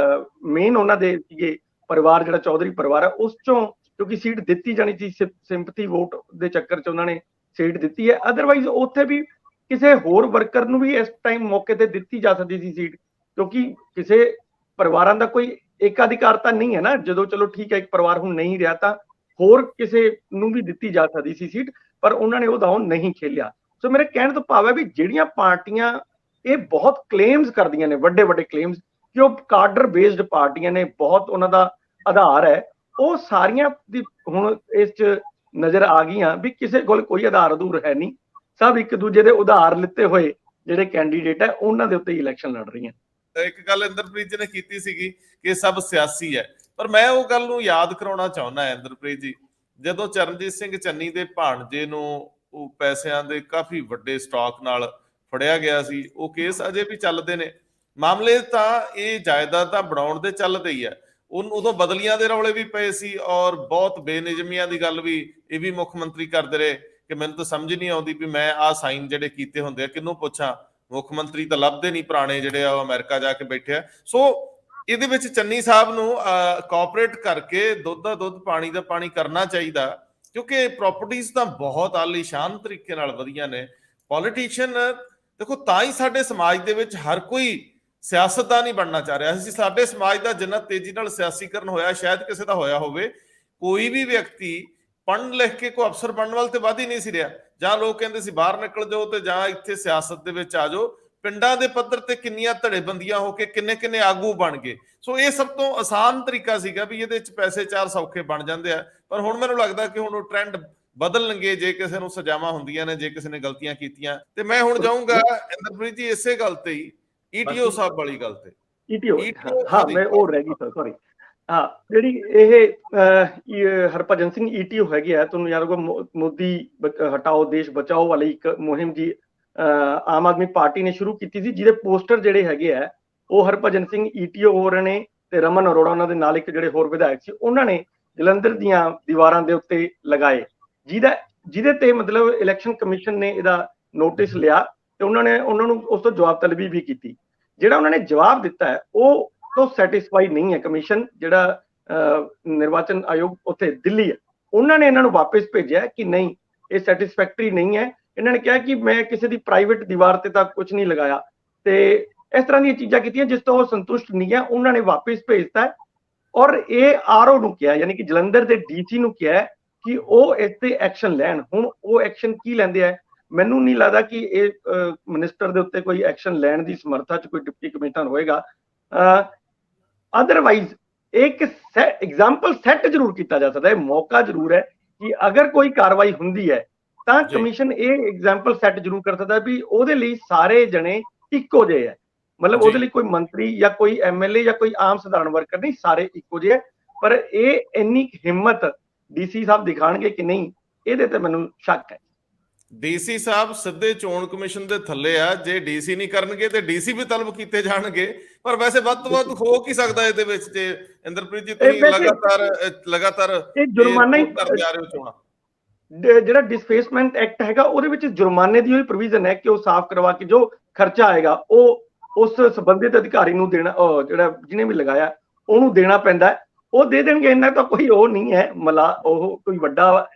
ਮੇਨ ਉਹਨਾਂ ਦੇ ਸੀਗੇ ਪਰਿਵਾਰ ਜਿਹੜਾ ਚੌਧਰੀ ਪਰਿਵਾਰ ਹੈ ਉਸ ਚੋਂ ਕਿਉਂਕਿ ਸੀਟ ਦਿੱਤੀ ਜਾਣੀ ਸੀ, ਸਿੰਪਥੀ ਵੋਟ ਦੇ ਚੱਕਰ 'ਚ ਉਹਨਾਂ ਨੇ ਸੀਟ ਦਿੱਤੀ ਹੈ। ਅਦਰਵਾਈਜ਼ ਉੱਥੇ ਵੀ ਕਿਸੇ ਹੋਰ ਵਰਕਰ ਨੂੰ ਵੀ ਇਸ ਟਾਈਮ ਮੌਕੇ ਤੇ ਦਿੱਤੀ ਜਾ ਸਕਦੀ ਸੀ ਸੀਟ, ਕਿਉਂਕਿ ਕਿਸੇ ਪਰਿਵਾਰਾਂ ਦਾ ਕੋਈ ਏਕਾਧਿਕਾਰ ਤਾਂ ਨਹੀਂ ਹੈ ਨਾ। ਜਦੋਂ ਚਲੋ ਠੀਕ ਹੈ ਇੱਕ ਪਰਿਵਾਰ ਹੁਣ ਨਹੀਂ ਰਿਹਾ ਤਾਂ ਹੋਰ ਕਿਸੇ ਨੂੰ ਵੀ ਦਿੱਤੀ ਜਾ ਸਕਦੀ ਸੀ ਸੀਟ, ਪਰ ਉਹਨਾਂ ਨੇ ਉਹ ਦਾਅ ਨਹੀਂ ਖੇਲਿਆ। ਸੋ ਮੇਰੇ ਕਹਿਣ ਤੋਂ ਭਾਵ ਹੈ ਵੀ ਜਿਹੜੀਆਂ ਪਾਰਟੀਆਂ ਇਹ ਬਹੁਤ ਕਲੇਮਸ ਕਰਦੀਆਂ ਨੇ, ਵੱਡੇ ਵੱਡੇ ਕਲੇਮਸ ਕਿ ਉਹ ਕਾਡਰ ਬੇਸਡ ਪਾਰਟੀਆਂ ਨੇ, ਬਹੁਤ ਉਹਨਾਂ ਦਾ ਆਧਾਰ ਹੈ, ਉਹ ਸਾਰੀਆਂ ਦੀ ਹੁਣ ਇਸ 'ਚ ਨਜ਼ਰ ਆ ਗਈਆਂ ਵੀ ਕਿਸੇ ਕੋਲ ਕੋਈ ਆਧਾਰ ਅਧੂਰ ਹੈ ਨਹੀਂ, ਸਭ ਇੱਕ ਦੂਜੇ ਦੇ ਉਧਾਰ ਲਿੱਤੇ ਹੋਏ ਜਿਹੜੇ ਕੈਂਡੀਡੇਟ ਹੈ ਉਹਨਾਂ ਦੇ ਉੱਤੇ ਇਲੈਕਸ਼ਨ ਲੜ ਰਹੀਆਂ। ਇੱਕ ਗੱਲ ਇੰਦਰਪ੍ਰੀਤ ਜੀ ਨੇ ਕੀਤੀ ਸੀਗੀ ਕਿ ਸਭ ਸਿਆਸੀ ਹੈ, ਪਰ ਮੈਂ ਉਹ ਗੱਲ ਨੂੰ ਯਾਦ ਕਰਾਉਣਾ ਚਾਹੁੰਦਾ ਇੰਦਰਪ੍ਰੀਤ ਜੀ, ਜਦੋਂ ਚਰਨਜੀਤ ਸਿੰਘ ਚੰਨੀ ਦੇ ਭਾਣਜੇ ਨੂੰ ਉਹ ਪੈਸਿਆਂ ਦੇ ਕਾਫੀ ਵੱਡੇ ਸਟਾਕ ਨਾਲ ਫੜਿਆ ਗਿਆ ਸੀ, ਉਹ ਕੇਸ ਅਜੇ ਵੀ ਚੱਲਦੇ ਨੇ। ਮਾਮਲੇ ਤਾਂ ਇਹ ਜਾਇਦਾਦਾਂ ਬਣਾਉਣ ਦੇ ਚੱਲਦੇ ਹੀ ਆ, ਉਦੋਂ ਬਦਲੀਆਂ ਦੇ ਰੌਲੇ ਵੀ ਪਏ ਸੀ ਔਰ ਬਹੁਤ ਬੇਨਿਯਮੀਆਂ ਦੀ ਗੱਲ ਵੀ ਇਹ ਵੀ ਮੁੱਖ ਮੰਤਰੀ ਕਰਦੇ ਰਹੇ ਕਿ ਮੈਨੂੰ ਤਾਂ ਸਮਝ ਨਹੀਂ ਆਉਂਦੀ ਵੀ ਮੈਂ ਆਹ ਸਾਈਨ ਜਿਹੜੇ ਕੀਤੇ ਹੁੰਦੇ ਆ ਕਿਹਨੂੰ ਪੁੱਛਾਂ, ਮੁੱਖ ਮੰਤਰੀ ਤਾਂ ਲੱਭਦੇ ਨਹੀਂ ਪੁਰਾਣੇ ਜਿਹੜੇ ਆ, ਉਹ ਅਮਰੀਕਾ ਜਾ ਕੇ ਬੈਠੇ ਆ। ਸੋ ਇਹਦੇ ਵਿੱਚ ਚੰਨੀ ਸਾਹਿਬ ਨੂੰ ਕੋਆਪਰੇਟ ਕਰਕੇ ਦੁੱਧ ਦਾ ਦੁੱਧ ਪਾਣੀ ਦਾ ਪਾਣੀ ਕਰਨਾ ਚਾਹੀਦਾ, ਕਿਉਂਕਿ ਪ੍ਰਾਪਰਟੀਆਂ ਤਾਂ ਬਹੁਤ ਆਲੀਸ਼ਾਨ ਤਰੀਕੇ ਨਾਲ ਵਧੀਆਂ ਨੇ। ਪੋਲੀਟੀਸ਼ੀਅਨ ਦੇਖੋ ਤਾਂ ਹੀ ਸਾਡੇ ਸਮਾਜ ਦੇ ਵਿੱਚ ਹਰ ਕੋਈ ਸਿਆਸਤਦਾਨ ਨਹੀਂ ਬਣਨਾ ਚਾਹ ਰਿਹਾ ਸੀ। ਸਾਡੇ ਸਮਾਜ ਦਾ ਜਿੰਨਾ ਤੇਜ਼ੀ ਨਾਲ ਸਿਆਸੀਕਰਨ ਹੋਇਆ, ਸ਼ਾਇਦ ਕਿਸੇ ਦਾ ਹੋਇਆ ਹੋਵੇ, ਕੋਈ ਵੀ ਵਿਅਕਤੀ ਪੜ੍ਹ ਲਿਖ ਕੇ ਕੋਈ ਅਫਸਰ ਬਣਨ ਵੱਲ ਤੇ ਵੱਧ ਹੀ ਨਹੀਂ ਸੀ ਰਿਹਾ। ਜਾਂ ਲੋਕ ਕਹਿੰਦੇ ਸੀ ਬਾਹਰ ਨਿਕਲ ਜਾਓ ਤੇ ਜਾਂ ਇੱਥੇ ਸਿਆਸਤ ਦੇ ਵਿੱਚ ਆ ਜਾਓ। ਪਿੰਡਾਂ ਦੇ ਪੱਧਰ ਤੇ ਕਿੰਨੀਆਂ ਧੜੇਬੰਦੀਆਂ ਹੋ ਕੇ ਕਿੰਨੇ ਕਿੰਨੇ ਆਗੂ ਬਣ ਗਏ। ਸੋ ਇਹ ਸਭ ਤੋਂ ਆਸਾਨ ਤਰੀਕਾ ਸੀਗਾ ਵੀ ਇਹਦੇ ਵਿੱਚ ਪੈਸੇ ਚਾਰ ਸੌਖੇ ਬਣ ਜਾਂਦੇ ਆ। ਪਰ ਹੁਣ ਮੈਨੂੰ ਲੱਗਦਾ ਕਿ ਹੁਣ ਉਹ ਟ੍ਰੈਂਡ ਬਦਲਣਗੇ ਜੇ ਕਿਸੇ ਨੂੰ ਸਜ਼ਾਵਾਂ ਹੁੰਦੀਆਂ ਨੇ, ਜੇ ਕਿਸੇ ਨੇ ਗਲਤੀਆਂ ਕੀਤੀਆਂ। ਤੇ ਮੈਂ ਹੁਣ ਜਾਊਂਗਾ ਇੰਦਰਪ੍ਰੀਤ ਜੀ ਇਸੇ ਗੱਲ ਤੇ ਹੀ, ਈਟੀਓ ਸਾਹਿਬ ਵਾਲੀ ਗੱਲ ਤੇ। ਈਟੀਓ ਹਾਂ, ਮੈਂ ਉਹ ਰਹਿ ਗਈ ਸੌਰੀ। ਹਾਂ, ਜਿਹੜੀ ਇਹ ਹਰਭਜਨ ਸਿੰਘ ਈਟੀਓ ਹੈਗੀ ਆ, ਤੁਹਾਨੂੰ ਯਾਦ ਹੋਊਗਾ ਮੋਦੀ ਹਟਾਓ ਦੇਸ਼ ਬਚਾਓ ਵਾਲੀ ਇੱਕ ਮੁਹਿੰਮ ਜੀ ਆਮ ਆਦਮੀ ਪਾਰਟੀ ਨੇ ਸ਼ੁਰੂ ਕੀਤੀ ਸੀ, ਜਿਹਦੇ ਪੋਸਟਰ ਜਿਹੜੇ ਹੈਗੇ ਆ ਉਹ ਹਰਭਜਨ ਸਿੰਘ ਈਟੀਓ ਹੋਰ ਨੇ ਤੇ ਰਮਨ ਅਰੋੜਾ ਉਹਨਾਂ ਦੇ ਨਾਲ ਇੱਕ ਜਿਹੜੇ ਹੋਰ ਵਿਧਾਇਕ ਸੀ, ਉਹਨਾਂ ਨੇ ਜਲੰਧਰ ਦੀਆਂ ਦੀਵਾਰਾਂ ਦੇ ਉੱਤੇ ਲਗਾਏ, ਜਿਹਦੇ ਤੇ ਮਤਲਬ ਇਲੈਕਸ਼ਨ ਕਮਿਸ਼ਨ ਨੇ ਇਹਦਾ ਨੋਟਿਸ ਲਿਆ ਤੇ ਉਹਨਾਂ ਨੂੰ ਉਸ ਤੋਂ ਜਵਾਬ ਤਲਬੀ ਵੀ ਕੀਤੀ। ਜਿਹੜਾ ਉਹਨਾਂ ਨੇ ਜਵਾਬ ਦਿੱਤਾ ਹੈ ਉਹ ਤੋਂ ਸੈਟੀਸਫਾਈ ਨਹੀਂ ਹੈ ਕਮਿਸ਼ਨ, ਜਿਹੜਾ ਨਿਰਵਾਚਨ ਆਯੋਗ ਉੱਥੇ ਦਿੱਲੀ ਹੈ, ਉਹਨਾਂ ਨੇ ਇਹਨਾਂ ਨੂੰ ਵਾਪਸ ਭੇਜਿਆ ਕਿ ਨਹੀਂ ਇਹ ਸੈਟੀਸਫੈਕਟਰੀ ਨਹੀਂ ਹੈ। ਇਹਨਾਂ ਨੇ ਕਿਹਾ ਕਿ ਮੈਂ ਕਿਸੇ ਦੀ ਪ੍ਰਾਈਵੇਟ ਦੀਵਾਰ ਤੇ ਤਾਂ ਕੁਝ ਨਹੀਂ ਲਗਾਇਆ, ਤੇ ਇਸ ਤਰ੍ਹਾਂ ਦੀਆਂ ਚੀਜ਼ਾਂ ਕੀਤੀਆਂ ਜਿਸ ਤੋਂ ਉਹ ਸੰਤੁਸ਼ਟ ਨਹੀਂ ਹੈ, ਉਹਨਾਂ ਨੇ ਵਾਪਸ ਭੇਜਤਾ। ਔਰ ਇਹ ਆਰਓ ਨੂੰ ਕਿਹਾ, ਯਾਨੀ ਕਿ ਜਲੰਧਰ ਦੇ ਡੀਸੀ ਨੂੰ ਕਿਹਾ ਕਿ ਉਹ ਇਸ ਤੇ ਐਕਸ਼ਨ ਲੈਣ। ਹੁਣ ਉਹ ਐਕਸ਼ਨ ਕੀ ਲੈਂਦੇ ਆ, ਮੈਨੂੰ ਨਹੀਂ ਲੱਗਦਾ ਕਿ ਇਹ ਮਿਨਿਸਟਰ ਦੇ ਉੱਤੇ ਕੋਈ ਐਕਸ਼ਨ ਲੈਣ ਦੀ ਸਮਰੱਥਾ ਚ ਕੋਈ ਡਿਪਟੀ ਕਮਿਸ਼ਨਰ ਹੋਏਗਾ। ਅਦਰਵਾਈਜ਼ ਇੱਕ ਐਗਜ਼ਾਮਪਲ ਸੈੱਟ ਜ਼ਰੂਰ ਕੀਤਾ ਜਾ ਸਕਦਾ ਹੈ, ਮੌਕਾ ਜ਼ਰੂਰ ਹੈ ਕਿ ਅਗਰ ਕੋਈ ਕਾਰਵਾਈ ਹੁੰਦੀ ਹੈ ਤਾਂ ਕਮਿਸ਼ਨ ਇਹ ਐਗਜ਼ਾਮਪਲ ਸੈੱਟ ਜ਼ਰੂਰ ਕਰ ਸਕਦਾ ਵੀ ਉਹਦੇ ਲਈ ਸਾਰੇ ਜਣੇ ਇੱਕੋ ਜਿਹੇ ਹੈ, ਮਤਲਬ ਉਹਦੇ ਲਈ ਕੋਈ ਮੰਤਰੀ ਜਾਂ ਕੋਈ ਐਮਐਲਏ ਜਾਂ ਕੋਈ ਆਮ ਸਧਾਰਨ ਵਰਕਰ ਨਹੀਂ, ਸਾਰੇ ਇੱਕੋ ਜਿਹੇ। ਪਰ ਇਹ ਇੰਨੀ ਹਿੰਮਤ ਡੀਸੀ ਸਾਹਿਬ ਦਿਖਾਣਗੇ ਕਿ ਨਹੀਂ, ਇਹਦੇ ਤੇ ਮੈਨੂੰ ਸ਼ੱਕ ਹੈ। ਡੀਸੀ ਸਾਹਿਬ ਸਿੱਧੇ ਚੋਣ ਕਮਿਸ਼ਨ ਦੇ ਥੱਲੇ ਆ, ਜੇ ਡੀਸੀ ਨਹੀਂ ਕਰਨਗੇ ਤੇ ਡੀਸੀ ਵੀ ਤਲਬ ਕੀਤੇ ਜਾਣਗੇ। ਪਰ ਵੈਸੇ ਵੱਧ ਤੋਂ ਵੱਧ ਹੋ ਕੀ ਸਕਦਾ ਇਹਦੇ ਵਿੱਚ, ਜੇ ਇੰਦਰਪ੍ਰੀਤ ਜੀ ਤੁਸੀਂ ਲਗਾਤਾਰ ਇਹ ਜੁਰਮਾਨਾ ਹੀ ਕਰਦੇ ਆ ਰਹੇ ਹੋ ਚੋਣਾਂ, ਜਿਹੜਾ ਡਿਸਪੇਸਮੈਂਟ ਐਕਟ ਹੈਗਾ ਉਹਦੇ ਵਿੱਚ ਜੁਰਮਾਨੇ ਦੀ ਹੋਈ ਪ੍ਰੋਵੀਜ਼ਨ ਹੈ ਕਿ ਉਹ ਸਾਫ਼ ਕਰਵਾ ਕੇ ਜੋ ਖਰਚਾ ਆਏਗਾ ਉਹ ਉਸ ਸੰਬੰਧਿਤ ਅਧਿਕਾਰੀ ਨੂੰ ਦੇਣਾ, ਜਿਹੜਾ ਜਿਹਨੇ ਵੀ ਲਗਾਇਆ ਉਹਨੂੰ ਦੇਣਾ ਪੈਂਦਾ, ਉਹ ਦੇ ਦੇਣਗੇ। ਇਹਨਾਂ ਤਾਂ ਕੋਈ ਉਹ ਨਹੀਂ ਹੈ, ਉਹ ਕੋਈ ਵੱਡਾ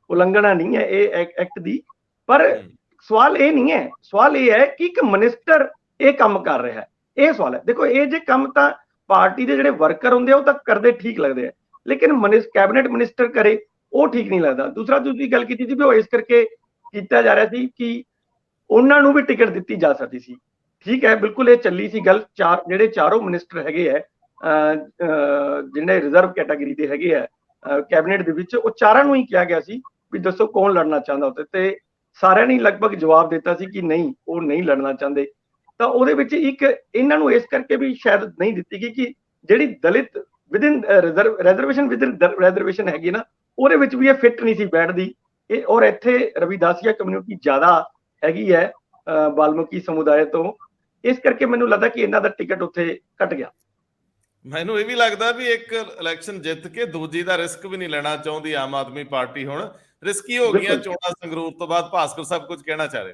ਉਲੰਘਣਾ ਨਹੀਂ ਹੈ ਇਹ ਐਕਟ ਦੀ। ਪਰ ਸਵਾਲ ਇਹ ਨਹੀਂ ਹੈ, ਸਵਾਲ ਇਹ ਹੈ ਕਿ ਇੱਕ ਮਿਨਿਸਟਰ ਇਹ ਕੰਮ ਕਰ ਰਿਹਾ ਹੈ, ਇਹ ਸਵਾਲ ਹੈ। ਦੇਖੋ ਇਹ ਜੇ ਕੰਮ ਤਾਂ ਪਾਰਟੀ ਦੇ ਜਿਹੜੇ ਵਰਕਰ ਹੁੰਦੇ ਆ ਉਹ ਤਾਂ ਕਰਦੇ ਠੀਕ ਲੱਗਦੇ ਆ, ਲੇਕਿਨ ਕੈਬਨਿਟ ਮਿਨਿਸਟਰ ਕਰੇ ਉਹ ਠੀਕ ਨਹੀਂ ਲੱਗਦਾ। ਦੂਸਰਾ ਤੁਸੀਂ ਗੱਲ ਕੀਤੀ ਸੀ ਵੀ ਉਹ ਇਸ ਕਰਕੇ ਕੀਤਾ ਜਾ ਰਿਹਾ ਸੀ ਕਿ ਉਹਨਾਂ ਨੂੰ ਵੀ ਟਿਕਟ ਦਿੱਤੀ ਜਾ ਸਕਦੀ ਸੀ, ਠੀਕ ਹੈ, ਬਿਲਕੁਲ ਇਹ ਚੱਲੀ ਸੀ ਗੱਲ। ਜਿਹੜੇ ਚਾਰੋਂ ਮਿਨਿਸਟਰ ਹੈਗੇ ਆ ਜਿਹੜੇ ਰਿਜ਼ਰਵ ਕੈਟਾਗਰੀ ਦੇ ਹੈਗੇ ਆ ਕੈਬਨਿਟ ਦੇ ਵਿੱਚ, ਉਹ ਚਾਰਾਂ ਨੂੰ ਹੀ ਕਿਹਾ ਗਿਆ ਸੀ ਵੀ ਦੱਸੋ ਕੌਣ ਲੜਨਾ ਚਾਹੁੰਦਾ ਉੱਤੇ, ਤੇ ਸਾਰਿਆਂ ਨੇ ਲਗਭਗ ਜਵਾਬ ਦਿੱਤਾ ਸੀ ਕਿ ਨਹੀਂ ਉਹ ਨਹੀਂ ਲੜਨਾ ਚਾਹੁੰਦੇ। ਤਾਂ ਉਹਦੇ ਵਿੱਚ ਇੱਕ ਇਹਨਾਂ ਨੂੰ ਇਸ ਕਰਕੇ ਵੀ ਸ਼ਾਇਦ ਨਹੀਂ ਦਿੱਤੀ ਗਈ ਕਿ ਜਿਹੜੀ ਦਲਿਤ ਵਿਦਿਨ ਰਿਜ਼ਰਵੇਸ਼ਨ ਹੈਗੀ ਨਾ, ਉਹਦੇ ਵਿੱਚ ਵੀ ਇਹ ਫਿੱਟ ਨਹੀਂ ਸੀ ਬੈਠਦੀ। ਇਹ ਔਰ ਇੱਥੇ ਰਵਿਦਾਸੀਆ ਕਮਿਊਨਿਟੀ ਜ਼ਿਆਦਾ ਹੈਗੀ ਹੈ ਬਾਲਮੀਕੀ ਸਮੁਦਾਇ ਤੋਂ, ਇਸ ਕਰਕੇ ਮੈਨੂੰ ਲੱਗਦਾ ਕਿ ਇਹਨਾਂ ਦਾ ਟਿਕਟ ਉੱਥੇ ਘਟ ਗਿਆ। ਮੈਨੂੰ ਇਹ ਵੀ ਲੱਗਦਾ ਵੀ ਇੱਕ ਇਲੈਕਸ਼ਨ ਜਿੱਤ ਕੇ ਦੂਜੀ ਦਾ ਰਿਸਕ ਵੀ ਨਹੀਂ ਲੈਣਾ ਚਾਹੁੰਦੀ ਆਮ ਆਦਮੀ ਪਾਰਟੀ। ਹੁਣ ਰਿਸਕੀ ਹੋ ਗਈਆਂ ਚੋਣਾਂ ਸੰਗਰੂਰ ਤੋਂ ਬਾਅਦ। ਭਾਸਕਰ ਸਾਹਿਬ ਕੁਝ ਕਹਿਣਾ ਚਾਹ ਰਹੇ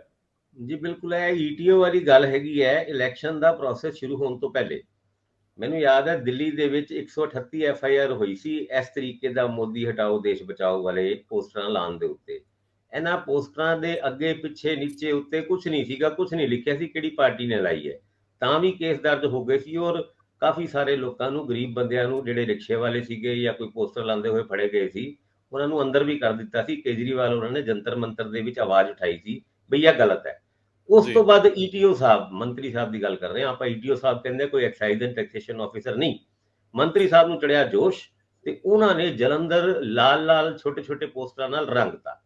ਜੀ? ਬਿਲਕੁਲ, ਇਹ ਈਟੀਓ ਵਾਲੀ ਗੱਲ ਹੈਗੀ ਹੈ। ਇਲੈਕਸ਼ਨ ਦਾ ਪ੍ਰੋਸੈਸ ਸ਼ੁਰੂ ਹੋਣ ਤੋਂ ਪਹਿਲੇ ਮੈਨੂੰ ਯਾਦ ਹੈ ਦਿੱਲੀ ਦੇ ਵਿੱਚ 138 FIR ਹੋਈ ਸੀ ਇਸ ਤਰੀਕੇ ਦਾ ਮੋਦੀ ਹਟਾਓ ਦੇਸ਼ ਬਚਾਓ ਵਾਲੇ ਪੋਸਟਰਾਂ ਲਾਉਣ ਦੇ ਉੱਤੇ। ਇਹਨਾਂ ਪੋਸਟਰਾਂ ਦੇ ਅੱਗੇ ਪਿੱਛੇ ਨੀਚੇ ਉੱਤੇ ਕੁਝ ਨਹੀਂ ਸੀਗਾ, ਕੁਝ ਨਹੀਂ ਲਿਖਿਆ ਸੀ ਕਿਹੜੀ ਪਾਰਟੀ ਨੇ ਲਾਈ ਹੈ, ਤਾਂ ਵੀ ਕੇਸ ਦਰਜ ਹੋ ਗਏ ਸੀ। ਔਰ ਕਾਫੀ ਸਾਰੇ ਲੋਕਾਂ ਨੂੰ, ਗਰੀਬ ਬੰਦਿਆਂ ਨੂੰ, ਜਿਹੜੇ ਰਿਕਸ਼ੇ ਵਾਲੇ ਸੀਗੇ ਜਾਂ ਕੋਈ ਪੋਸਟਰ ਲਾਉਂਦੇ ਹੋਏ ਫੜੇ ਗਏ ਸੀ, ਉਹਨਾਂ ਨੂੰ ਅੰਦਰ ਵੀ ਕਰ ਦਿੱਤਾ ਸੀ। ਕੇਜਰੀਵਾਲ ਉਹਨਾਂ ਨੇ ਜੰਤਰ ਮੰਤਰ ਦੇ ਵਿੱਚ ਆਵਾਜ਼ ਉਠਾਈ ਸੀ ਬਈ ਇਹ ਗਲਤ ਹੈ। ਉਸ ਤੋਂ ਬਾਅਦ ਈਟੀਓ ਸਾਹਿਬ, ਮੰਤਰੀ ਸਾਹਿਬ ਦੀ ਗੱਲ ਕਰ ਰਹੇ ਹਾਂ ਆਪਾਂ, ਈਟੀਓ ਸਾਹਿਬ ਕਹਿੰਦੇ ਕੋਈ ਐਕਸਾਈਜ਼ ਐਂਡ ਟੈਕਸੇਸ਼ਨ ਆਫੀਸਰ ਨਹੀਂ, ਮੰਤਰੀ ਸਾਹਿਬ ਨੂੰ ਚੜਿਆ ਜੋਸ਼ ਤੇ ਉਹਨਾਂ ਨੇ ਜਲੰਧਰ ਲਾਲ ਛੋਟੇ ਛੋਟੇ ਪੋਸਟਰਾਂ ਨਾਲ ਰੰਗਤਾ।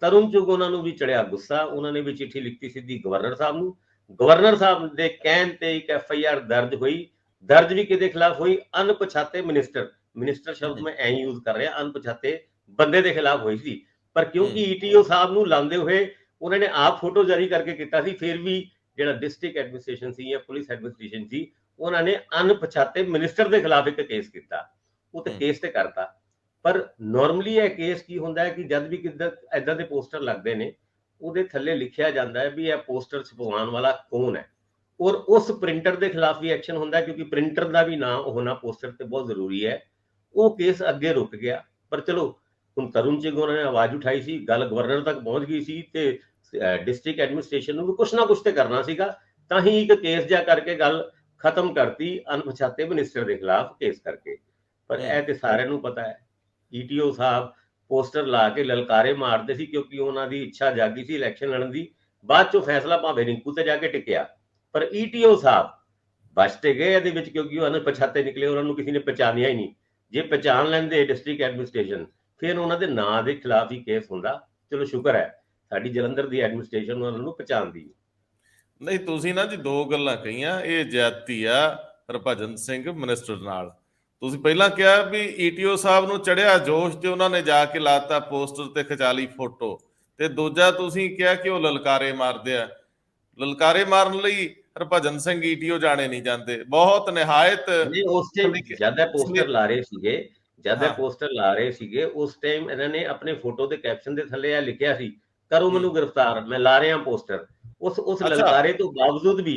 ਤਰੁਣ ਚੁਗ ਉਹਨਾਂ ਨੂੰ ਵੀ ਚੜਿਆ ਗੁੱਸਾ, ਉਹਨਾਂ ਨੇ ਵੀ ਚਿੱਠੀ ਲਿਖਤੀ ਸਿੱਧੀ ਗਵਰਨਰ ਸਾਹਿਬ ਨੂੰ ਗਵਰਨਰ ਸਾਹਿਬ ਦੇ ਕਹਿਣ ਤੇ ਇੱਕ FIR ਦਰਜ ਵੀ ਕਿਹਦੇ ਖਿਲਾਫ ਹੋਈ? ਅਣਪਛਾਤੇ ਮਿਨਿਸਟਰ ਸ਼ਬਦ ਮੈਂ ਐਂ ਯੂਜ਼ ਕਰ ਰਿਹਾ, ਅਣਪਛਾਤੇ ਬੰਦੇ ਦੇ ਖਿਲਾਫ ਹੋਈ ਸੀ। ਪਰ ਕਿਉਂਕਿ ETO ਸਾਹਿਬ ਨੂੰ ਲਾਉਂਦੇ ਹੋਏ ਉਹਨਾਂ ਨੇ ਆਪ ਫੋਟੋ ਜਾਰੀ ਕਰਕੇ ਕੀਤਾ ਸੀ, ਫਿਰ ਵੀ ਜਿਹੜਾ ਡਿਸਟ੍ਰਿਕਟ ਐਡਮਿਨਿਸਟ੍ਰੇਸ਼ਨ ਸੀ ਜਾਂ ਪੁਲਿਸ ਐਡਮਿਨਿਸਟ੍ਰੇਸ਼ਨ ਸੀ, ਉਹਨਾਂ ਨੇ ਅਣਪਛਾਤੇ ਮਿਨਿਸਟਰ ਦੇ ਖਿਲਾਫ ਇੱਕ ਕੇਸ ਕੀਤਾ। ਉਹ ਤੇ ਕੇਸ ਤੇ ਕਰਤਾ। ਪਰ ਨਾਰਮਲੀ ਇਹ ਕੇਸ ਕੀ ਹੁੰਦਾ ਹੈ ਕਿ ਜਦ ਵੀ ਕਿੱਦਾਂ ਏਦਾਂ ਦੇ ਪੋਸਟਰ ਲੱਗਦੇ ਨੇ, ਉਹਦੇ ਥੱਲੇ ਲਿਖਿਆ ਜਾਂਦਾ ਹੈ ਵੀ ਇਹ ਪੋਸਟਰ ਛਪਵਾਉਣ ਵਾਲਾ ਕੌਣ ਹੈ, ਔਰ ਉਸ ਪ੍ਰਿੰਟਰ ਦੇ ਖਿਲਾਫ ਵੀ ਐਕਸ਼ਨ ਹੁੰਦਾ, ਕਿਉਂਕਿ ਪ੍ਰਿੰਟਰ ਦਾ ਵੀ ਨਾਮ ਹੋਣਾ ਪੋਸਟਰ ਤੇ ਬਹੁਤ ਜ਼ਰੂਰੀ ਹੈ। ਉਹ ਕੇਸ ਅੱਗੇ ਰੁਕ ਗਿਆ। ਪਰ ਚਲੋ, ਹੁਣ ਤਰੁਣ ਚਿੱਗ ਉਹਨਾਂ ਨੇ ਆਵਾਜ਼ ਉਠਾਈ ਸੀ, ਗੱਲ ਗਵਰਨਰ ਤੱਕ ਪਹੁੰਚ ਗਈ ਸੀ, ਤੇ ਡਿਸਟ੍ਰਿਕਟ ਐਡਮਿਨਿਸਟ੍ਰੇਸ਼ਨ ਨੂੰ ਵੀ ਕੁਛ ਨਾ ਕੁਛ ਤੇ ਕਰਨਾ ਸੀਗਾ, ਤਾਂ ਹੀ ਇੱਕ ਕੇਸ ਜਿਹਾ ਕਰਕੇ ਗੱਲ ਖਤਮ ਕਰਤੀ, ਅਣਪਛਾਤੇ ਮਿਨਿਸਟਰ ਦੇ ਖਿਲਾਫ ਕੇਸ ਕਰਕੇ। ਪਰ ਇਹ ਤੇ ਸਾਰਿਆਂ ਨੂੰ ਪਤਾ ਹੈ, ETO ਸਾਹਿਬ ਪੋਸਟਰ ਲਾ ਕੇ ਲਲਕਾਰੇ ਮਾਰਦੇ ਸੀ, ਕਿਉਂਕਿ ਉਹਨਾਂ ਦੀ ਇੱਛਾ ਜਾਗੀ ਸੀ ਇਲੈਕਸ਼ਨ ਲੜਨ ਦੀ। ਬਾਅਦ ਚੋਂ ਫੈਸਲਾ ਭਾਵੇਂ ਰਿੰਕੂ ਤੇ ਜਾ ਕੇ ਟਿਕਿਆ, ਪਰ ETO ਸਾਹਿਬ ਬਚਤੇ ਗਏ ਇਹਦੇ ਵਿੱਚ, ਕਿਉਂਕਿ ਉਹ ਅਣਪਛਾਤੇ ਨਿਕਲੇ, ਉਹਨਾਂ ਨੂੰ ਕਿਸੇ ਨੇ ਪਛਾਣਿਆ ਹੀ ਨਹੀਂ। ਜੇ ਪਛਾਣ ਲੈਂਦੇ ਡਿਸਟ੍ਰਿਕਟ ਐਡਮਿਨਿਸਟ੍ਰੇਸ਼ਨ, ਫਿਰ ਉਹਨਾਂ ਦੇ ਨਾਂ ਦੇ ਖਿਲਾਫ ਹੀ ਕੇਸ ਹੁੰਦਾ। ਚਲੋ ਸ਼ੁਕਰ ਹੈ ਸਾਡੀ ਜਲੰਧਰ ਦੀ ਐਡਮਿਨਿਸਟ੍ਰੇਸ਼ਨ ਉਹਨਾਂ ਨੂੰ ਪਛਾਣਦੀ। ਨਹੀਂ, ਤੁਸੀਂ ਨਾ ਜੀ ਦੋ ਗੱਲਾਂ ਕਹੀਆਂ, ਇਹ ਜ਼ਿਆਦਤੀ ਆ ਹਰਭਜਨ ਸਿੰਘ ਮਿਨਿਸਟਰ ਨਾਲ। ਤੁਸੀਂ ਪਹਿਲਾਂ ਕਿਹਾ ਵੀ ETO ਸਾਹਿਬ ਨੂੰ ਚੜਿਆ ਜੋਸ਼ ਤੇ ਉਹਨਾਂ ਨੇ ਜਾ ਕੇ ਲਾਤਾ ਪੋਸਟਰ ਤੇ ਖਿਚਾ ਲਈ ਫੋਟੋ, ਤੇ ਦੂਜਾ ਤੁਸੀਂ ਕਿਹਾ ਕਿ ਉਹ ਲਲਕਾਰੇ ਮਾਰਦੇ ਆ। ਲਲਕਾਰੇ ਮਾਰਨ ਲਈ ਹਰਭਜਨ ਸਿੰਘ ETO ਜਾਣੇ ਨਹੀਂ ਜਾਂਦੇ, ਬਹੁਤ ਨਿਹਾਇਤ ਉਸ ਟਾਈਮ ਜਦ ਇਹ ਪੋਸਟਰ ਲਾ ਰਹੇ ਸੀਗੇ, ਉਸ ਟਾਈਮ ਇਹਨਾਂ ਨੇ ਆਪਣੇ ਫੋਟੋ ਦੇ ਕੈਪਸ਼ਨ ਦੇ ਥੱਲੇ ਇਹ ਲਿਖਿਆ ਸੀ, ਕਰੋ ਮੈਨੂੰ ਗ੍ਰਿਫਤਾਰ, ਮੈਂ ਲਾ ਰਿਹਾ ਪੋਸਟਰ। ਉਸ ਲਲਕਾਰੇ ਤੋਂ ਬਾਵਜੂਦ ਵੀ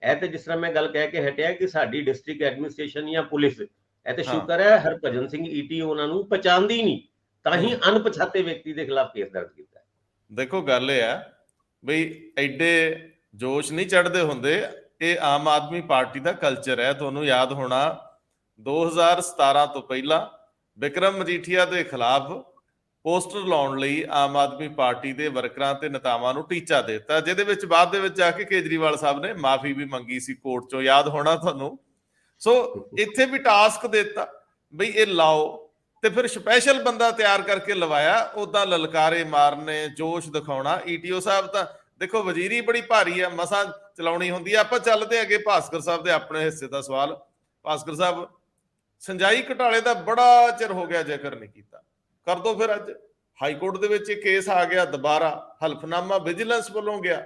ਇਹ ਤੇ ਜਿਸ ਤਰ੍ਹਾਂ ਮੈਂ ਗੱਲ ਕਹਿ ਕੇ ਹਟਿਆ ਕਿ ਸਾਡੀ ਡਿਸਟ੍ਰਿਕਟ ਐਡਮਿਨਿਸਟ੍ਰੇਸ਼ਨ ਜਾਂ ਪੁਲਿਸ, ਇਹ ਤੇ ਸ਼ੁਕਰ ਹੈ ਹਰਭਜਨ ਸਿੰਘ ETO ਉਹਨਾਂ ਨੂੰ ਪਛਾਣਦੀ ਨਹੀਂ, ਤਾਂ ਹੀ ਅਣਪਛਾਤੇ ਵਿਅਕਤੀ ਦੇ ਖਿਲਾਫ ਕੇਸ ਦਰਜ ਕੀਤਾ। ਦੇਖੋ ਗੱਲ ਇਹ ਆ ਬਈ ਐਡੇ ਜੋਸ਼ ਨਹੀਂ ਚੜ੍ਹਦੇ ਹੁੰਦੇ, ਇਹ ਆਮ ਆਦਮੀ ਪਾਰਟੀ ਦਾ ਕਲਚਰ ਹੈ। ਤੁਹਾਨੂੰ ਯਾਦ ਹੋਣਾ 2017 ਤੋਂ ਪਹਿਲਾਂ ਵਿਕਰਮ ਮਜੀਠੀਆ ਦੇ ਖਿਲਾਫ ਪੋਸਟਰ ਲਾਉਣ ਲਈ ਆਮ ਆਦਮੀ ਪਾਰਟੀ ਦੇ ਵਰਕਰਾਂ ਤੇ ਨੇਤਾਵਾਂ ਨੂੰ ਟੀਚਾ ਦੇ ਦਿੱਤਾ, ਜਿਹਦੇ ਵਿੱਚ ਬਾਅਦ ਦੇ ਵਿੱਚ ਜਾ ਕੇ ਕੇਜਰੀਵਾਲ ਸਾਹਿਬ ਨੇ ਮਾਫੀ ਵੀ ਮੰਗੀ ਸੀ ਕੋਰਟ ਚੋਂ, ਯਾਦ ਹੋਣਾ ਤੁਹਾਨੂੰ। ਸੋ ਇੱਥੇ ਵੀ ਟਾਸਕ ਦਿੱਤਾ ਬਈ ਇਹ ਲਾਓ, ਤੇ ਫਿਰ ਸਪੈਸ਼ਲ ਬੰਦਾ ਤਿਆਰ ਕਰਕੇ ਲਵਾਇਆ। ਉਦਾਂ ਲਲਕਾਰੇ ਮਾਰਨੇ, ਜੋਸ਼ ਦਿਖਾਉਣਾ, ETO ਸਾਹਿਬ ਤਾਂ ਦੇਖੋ ਵਜ਼ੀਰੀ ਬੜੀ ਭਾਰੀ ਆ, ਮਸਾਂ ਚਲਾਉਣੀ ਹੁੰਦੀ ਆ। ਆਪਾਂ ਚੱਲਦੇ ਅੱਗੇ ਭਾਸਕਰ ਸਾਹਿਬ ਦੇ ਆਪਣੇ ਹਿੱਸੇ ਦਾ ਸਵਾਲ। ਭਾਸਕਰ ਸਾਹਿਬ, ਸੰਜਾਈ ਘੁਟਾਲੇ ਦਾ ਬੜਾ ਚਿਰ ਹੋ ਗਿਆ ਜ਼ਿਕਰ ਨਹੀਂ ਕੀਤਾ, ਕਰ ਦੋ ਫਿਰ। ਅੱਜ ਹਾਈ ਕੋਰਟ ਦੇ ਵਿੱਚ ਇਹ ਕੇਸ ਆ ਗਿਆ ਦੁਬਾਰਾ, ਹਲਫਨਾਮਾ ਵਿਜੀਲੈਂਸ ਵੱਲੋਂ ਗਿਆ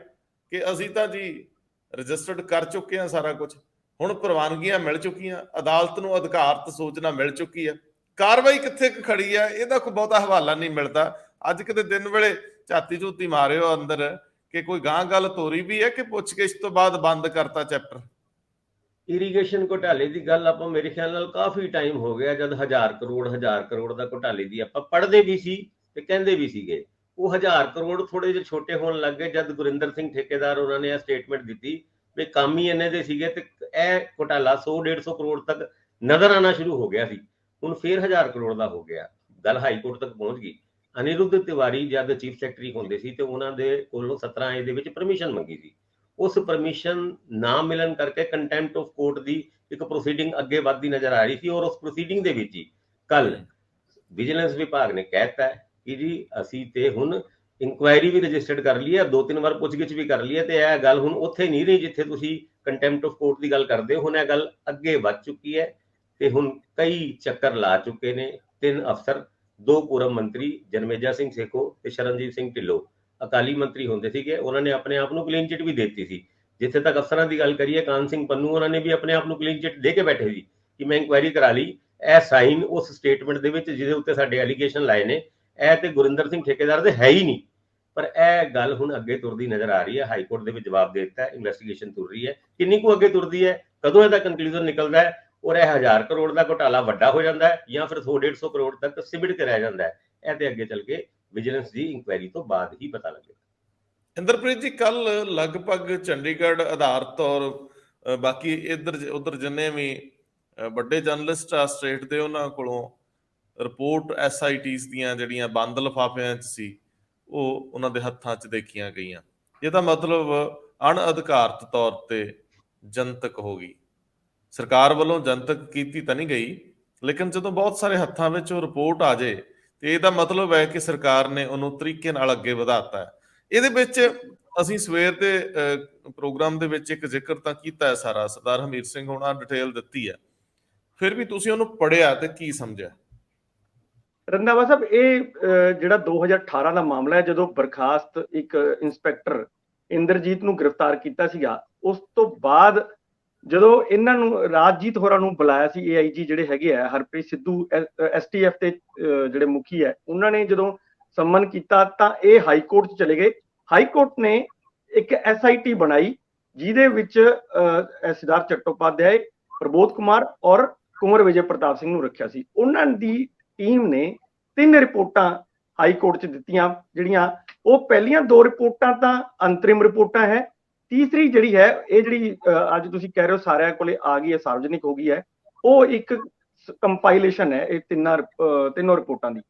ਕਿ ਅਸੀਂ ਤਾਂ ਜੀ ਰਜਿਸਟਰਡ ਕਰ ਚੁੱਕੇ ਹਾਂ ਸਾਰਾ ਕੁਝ, ਹੁਣ ਪ੍ਰਵਾਨਗੀਆਂ ਮਿਲ ਚੁੱਕੀਆਂ, ਅਦਾਲਤ ਨੂੰ ਅਧਿਕਾਰਤ ਸੂਚਨਾ ਮਿਲ ਚੁੱਕੀ ਹੈ, ਕਾਰਵਾਈ ਕਿੱਥੇ ਖੜੀ ਆ ਇਹਦਾ ਕੋਈ ਬਹੁਤਾ ਹਵਾਲਾ ਨਹੀਂ ਮਿਲਦਾ। ਅੱਜ ਕਿਤੇ ਦਿਨ ਵੇਲੇ ਝਾਤੀ ਝੂਤੀ ਮਾਰਿਓ ਅੰਦਰ ਕਿ ਕੋਈ ਗਾਂ ਗੱਲ ਤੋਰੀ ਵੀ ਹੈ ਕਿ ਪੁੱਛਗਿੱਛ ਤੋਂ ਬਾਅਦ ਬੰਦ ਕਰਤਾ ਚੈਪਟਰ। ਇਰੀਗੇਸ਼ਨ ਘੁਟਾਲੇ ਦੀ ਗੱਲ ਆਪਾਂ ਮੇਰੇ ਖਿਆਲ ਨਾਲ ਕਾਫੀ ਟਾਈਮ ਹੋ ਗਿਆ, ਜਦ 1000 ਕਰੋੜ ਦਾ ਘੁਟਾਲੇ ਦੀ ਆਪਾਂ ਪੜ੍ਹਦੇ ਵੀ ਸੀ ਤੇ ਕਹਿੰਦੇ ਵੀ ਸੀਗੇ। ਉਹ 1000 ਕਰੋੜ ਥੋੜੇ ਜਿਹੇ ਛੋਟੇ ਹੋਣ ਲੱਗ ਗਏ ਜਦ ਗੁਰਿੰਦਰ ਸਿੰਘ ਠੇਕੇਦਾਰ ਉਹਨਾਂ ਨੇ ਇਹ ਸਟੇਟਮੈਂਟ ਦਿੱਤੀ ਵੀ ਕੰਮ ਹੀ ਇੰਨੇ ਦੇ ਸੀਗੇ, ਤੇ ਇਹ ਘੁਟਾਲਾ 100-150 ਕਰੋੜ ਤੱਕ ਨਜ਼ਰ ਆਉਣਾ ਸ਼ੁਰੂ ਹੋ ਗਿਆ ਸੀ। ਹੁਣ ਫੇਰ 1000 ਕਰੋੜ ਦਾ ਹੋ ਗਿਆ, ਗੱਲ ਹਾਈ ਕੋਰਟ ਤੱਕ ਪਹੁੰਚ ਗਈ। ਅਨਿਰੁੱਧ ਤਿਵਾਰੀ ਜਦ ਚੀਫ ਸੈਕਟਰੀ ਹੁੰਦੇ ਸੀ ਤੇ ਉਹਨਾਂ ਦੇ ਕੋਲੋਂ 17A ਦੇ ਵਿੱਚ ਪਰਮਿਸ਼ਨ ਮੰਗੀ ਸੀ। ਉਸ ਪਰਮਿਸ਼ਨ ਨਾ ਮਿਲਣ ਕਰਕੇ ਕੰਟੈਂਪਟ ਆਫ ਕੋਰਟ ਦੀ ਇੱਕ ਪ੍ਰੋਸੀਡਿੰਗ ਅੱਗੇ ਵੱਧਦੀ ਨਜ਼ਰ ਆ ਰਹੀ ਸੀ, ਔਰ ਉਸ ਪ੍ਰੋਸੀਡਿੰਗ ਦੇ ਵਿੱਚ ਹੀ ਕੱਲ ਵਿਜੀਲੈਂਸ ਵਿਭਾਗ ਨੇ ਕਹਿਤਾ ਕਿ ਜੀ ਅਸੀਂ ਤੇ ਹੁਣ ਇਨਕੁਆਇਰੀ ਵੀ ਰਜਿਸਟਰਡ ਕਰ ਲਈ ਹੈ, 2-3 ਵਾਰ ਪੁੱਛਗਿੱਛ ਵੀ ਕਰ ਲਈ ਹੈ, ਤੇ ਇਹ ਗੱਲ ਹੁਣ ਉੱਥੇ ਨਹੀਂ ਰਹੀ ਜਿੱਥੇ ਤੁਸੀਂ ਕੰਟੈਂਪਟ ਆਫ ਕੋਰਟ ਦੀ ਗੱਲ ਕਰਦੇ ਹੋ। ਹੁਣ ਇਹ ਗੱਲ ਅੱਗੇ ਵੱਧ ਚੁੱਕੀ ਹੈ ਤੇ ਹੁਣ ਕਈ ਚੱਕਰ ਲਾ ਚੁੱਕੇ ਨੇ 3 ਅਫਸਰ, 2 ਪੂਰਵ ਮੰਤਰੀ ਜਨਮੇਜਾ ਸਿੰਘ ਸੇਖੋ ਤੇ ਸ਼ਰਨਜੀਤ ਸਿੰਘ ਢਿੱਲੋਂ, ਅਕਾਲੀ ਮੰਤਰੀ ਹੁੰਦੇ ਸੀਗੇ, ਉਹਨਾਂ ਨੇ ਆਪਣੇ ਆਪ ਨੂੰ ਕਲੀਨ ਚਿੱਟ ਵੀ ਦੇ ਦਿੱਤੀ ਸੀ। ਜਿੱਥੇ ਤੱਕ ਅਫਸਰਾਂ ਦੀ ਗੱਲ ਕਰੀਏ, ਕਾਨ ਸਿੰਘ ਪੰਨੂ ਉਹਨਾਂ ਨੇ ਵੀ ਆਪਣੇ ਆਪ ਨੂੰ ਕਲੀਨ ਚਿੱਟ ਦੇ ਕੇ ਬੈਠੇ ਸੀ ਕਿ ਮੈਂ ਇਨਕੁਆਇਰੀ ਕਰਾ ਲਈ। ਇਹ ਸਾਈਨ ਉਸ ਸਟੇਟਮੈਂਟ ਦੇ ਵਿੱਚ ਜਿਹਦੇ ਉੱਤੇ ਸਾਡੇ ਐਲੀਗੇਸ਼ਨ ਲਾਏ ਨੇ, ਇਹ ਤੇ ਗੁਰਿੰਦਰ ਸਿੰਘ ਠੇਕੇਦਾਰ ਦੇ ਹੈ ਹੀ ਨਹੀਂ। ਪਰ ਇਹ ਗੱਲ ਹੁਣ ਅੱਗੇ ਤੁਰਦੀ ਨਜ਼ਰ ਆ ਰਹੀ ਹੈ। ਹਾਈ ਕੋਰਟ ਦੇ ਵਿੱਚ ਜਵਾਬ ਦੇ ਦਿੱਤਾ, ਇਨਵੈਸਟੀਗੇਸ਼ਨ ਤੁਰ ਰਹੀ ਹੈ। ਕਿੰਨੀ ਕੁ ਅੱਗੇ ਤੁਰਦੀ ਹੈ, ਕਦੋਂ ਇਹਦਾ ਕੰਕਲੂਜਨ ਨਿਕਲਦਾ ਹੈ, ਔਰ ਇਹ 1000 ਕਰੋੜ ਦਾ ਘੁਟਾਲਾ ਵੱਡਾ ਹੋ ਜਾਂਦਾ ਹੈ ਜਾਂ ਫਿਰ 100-150 ਕਰੋੜ ਤੱਕ ਸਿਮਟ ਕੇ ਰਹਿ ਜਾਂਦਾ ਹੈ, ਇਹ ਤੇ ਅੱਗੇ ਚੱਲ ਕੇ ਵਿਜੀਲੈਂਸ ਦੀ ਇਨਕੁਆਇਰੀ ਤੋਂ ਬਾਅਦ ਹੀ ਪਤਾ ਲੱਗੇਗਾ। ਇੰਦਰਪ੍ਰੀਤ ਜੀ, ਕੱਲ ਲਗਭਗ ਚੰਡੀਗੜ੍ਹ ਆਧਾਰਿਤ ਔਰ ਬਾਕੀ ਇੱਧਰ ਉੱਧਰ ਜਿੰਨੇ ਵੀ ਵੱਡੇ ਜਰਨਲਿਸਟ ਆ ਸਟੇਟ ਦੇ, ਉਹਨਾਂ ਕੋਲੋਂ ਰਿਪੋਰਟ SITs ਦੀਆਂ ਜਿਹੜੀਆਂ ਬੰਦ ਲਿਫਾਫਿਆਂ 'ਚ ਸੀ, ਉਹ ਉਹਨਾਂ ਦੇ ਹੱਥਾਂ 'ਚ ਦੇਖੀਆਂ ਗਈਆਂ। ਇਹਦਾ ਮਤਲਬ ਅਣਅਧਿਕਾਰਤ ਤੌਰ ਤੇ ਜਨਤਕ ਹੋ ਗਈ। ਸਰਕਾਰ ਵੱਲੋਂ ਜਨਤਕ ਕੀਤੀ ਤਾਂ ਨਹੀਂ ਗਈ, ਲੇਕਿਨ ਜਦੋਂ ਬਹੁਤ ਸਾਰੇ ਹੱਥਾਂ ਵਿੱਚ ਉਹ ਰਿਪੋਰਟ ਆ ਜਾਏ ਤੇ ਇਹਦਾ ਮਤਲਬ ਹੈ ਕਿ ਸਰਕਾਰ ਨੇ ਉਹਨੂੰ ਤਰੀਕੇ ਨਾਲ ਅੱਗੇ ਵਧਾਤਾ ਹੈ। ਇਹਦੇ ਵਿੱਚ ਅਸੀਂ ਸਵੇਰ ਦੇ ਪ੍ਰੋਗਰਾਮ ਦੇ ਵਿੱਚ ਇੱਕ ਜ਼ਿਕਰ ਤਾਂ ਕੀਤਾ ਹੈ ਸਾਰਾ, ਸਰਦਾਰ ਹਮੀਰ ਸਿੰਘ ਹੋਣਾ ਡਿਟੇਲ ਦਿੱਤੀ ਹੈ, ਫਿਰ ਵੀ ਤੁਸੀਂ ਉਹਨੂੰ ਪੜ੍ਹਿਆ ਤੇ ਕੀ ਸਮਝਿਆ? ਰੰਧਾਵਾ ਸਾਹਿਬ, ਇਹ ਜਿਹੜਾ 2018 ਦਾ ਮਾਮਲਾ ਹੈ, ਜਦੋਂ ਬਰਖਾਸਤ ਇੱਕ ਇੰਸਪੈਕਟਰ ਇੰਦਰਜੀਤ ਨੂੰ ਗ੍ਰਿਫਤਾਰ ਕੀਤਾ ਸੀਗਾ, ਉਸ ਤੋਂ ਬਾਅਦ ਜਦੋਂ ਇਹਨਾਂ ਨੂੰ ਰਾਜਜੀਤ ਹੋਰਾਂ ਨੂੰ ਬੁਲਾਇਆ ਸੀ, AIG ਜਿਹੜੇ ਹੈਗੇ ਆ ਹਰਪ੍ਰੀਤ ਸਿੱਧੂ STF ਤੇ ਜਿਹੜੇ ਮੁਖੀ ਹੈ, ਉਹਨਾਂ ਨੇ ਜਦੋਂ ਸੰਮਨ ਕੀਤਾ ਤਾਂ ਇਹ ਹਾਈ ਕੋਰਟ 'ਚ ਚਲੇ ਗਏ। ਹਾਈ ਕੋਰਟ ਨੇ ਇੱਕ SIT ਬਣਾਈ, ਜਿਹਦੇ ਵਿੱਚ ਸਿਧਾਰਥ ਚਟੋਪਾਧਿਆਏ, ਪ੍ਰਬੋਧ ਕੁਮਾਰ ਔਰ ਕੁੰਵਰ ਵਿਜੇ ਪ੍ਰਤਾਪ ਸਿੰਘ ਨੂੰ ਰੱਖਿਆ ਸੀ। ਉਹਨਾਂ ਦੀ ਟੀਮ ਨੇ 3 ਰਿਪੋਰਟਾਂ ਹਾਈ ਕੋਰਟ 'ਚ ਦਿੱਤੀਆਂ, ਜਿਹੜੀਆਂ ਉਹ ਪਹਿਲੀਆਂ 2 ਰਿਪੋਰਟਾਂ ਤਾਂ ਅੰਤਰਿਮ ਰਿਪੋਰਟਾਂ ਹੈ, ਤੀਸਰੀ ਜਿਹੜੀ ਹੈ, ਇਹ ਜਿਹੜੀ ਅੱਜ ਤੁਸੀਂ ਕਹਿ ਰਹੇ ਹੋ ਸਾਰਿਆਂ ਕੋਲੇ ਆ ਗਈ ਹੈ, ਸਾਰਵਜਨਿਕ ਹੋ ਗਈ ਹੈ, ਉਹ ਇੱਕ ਕੰਪਾਈਲੇਸ਼ਨ ਹੈ ਇਹ ਤਿੰਨੋਂ ਰਿਪੋਰਟਾਂ ਦੀ।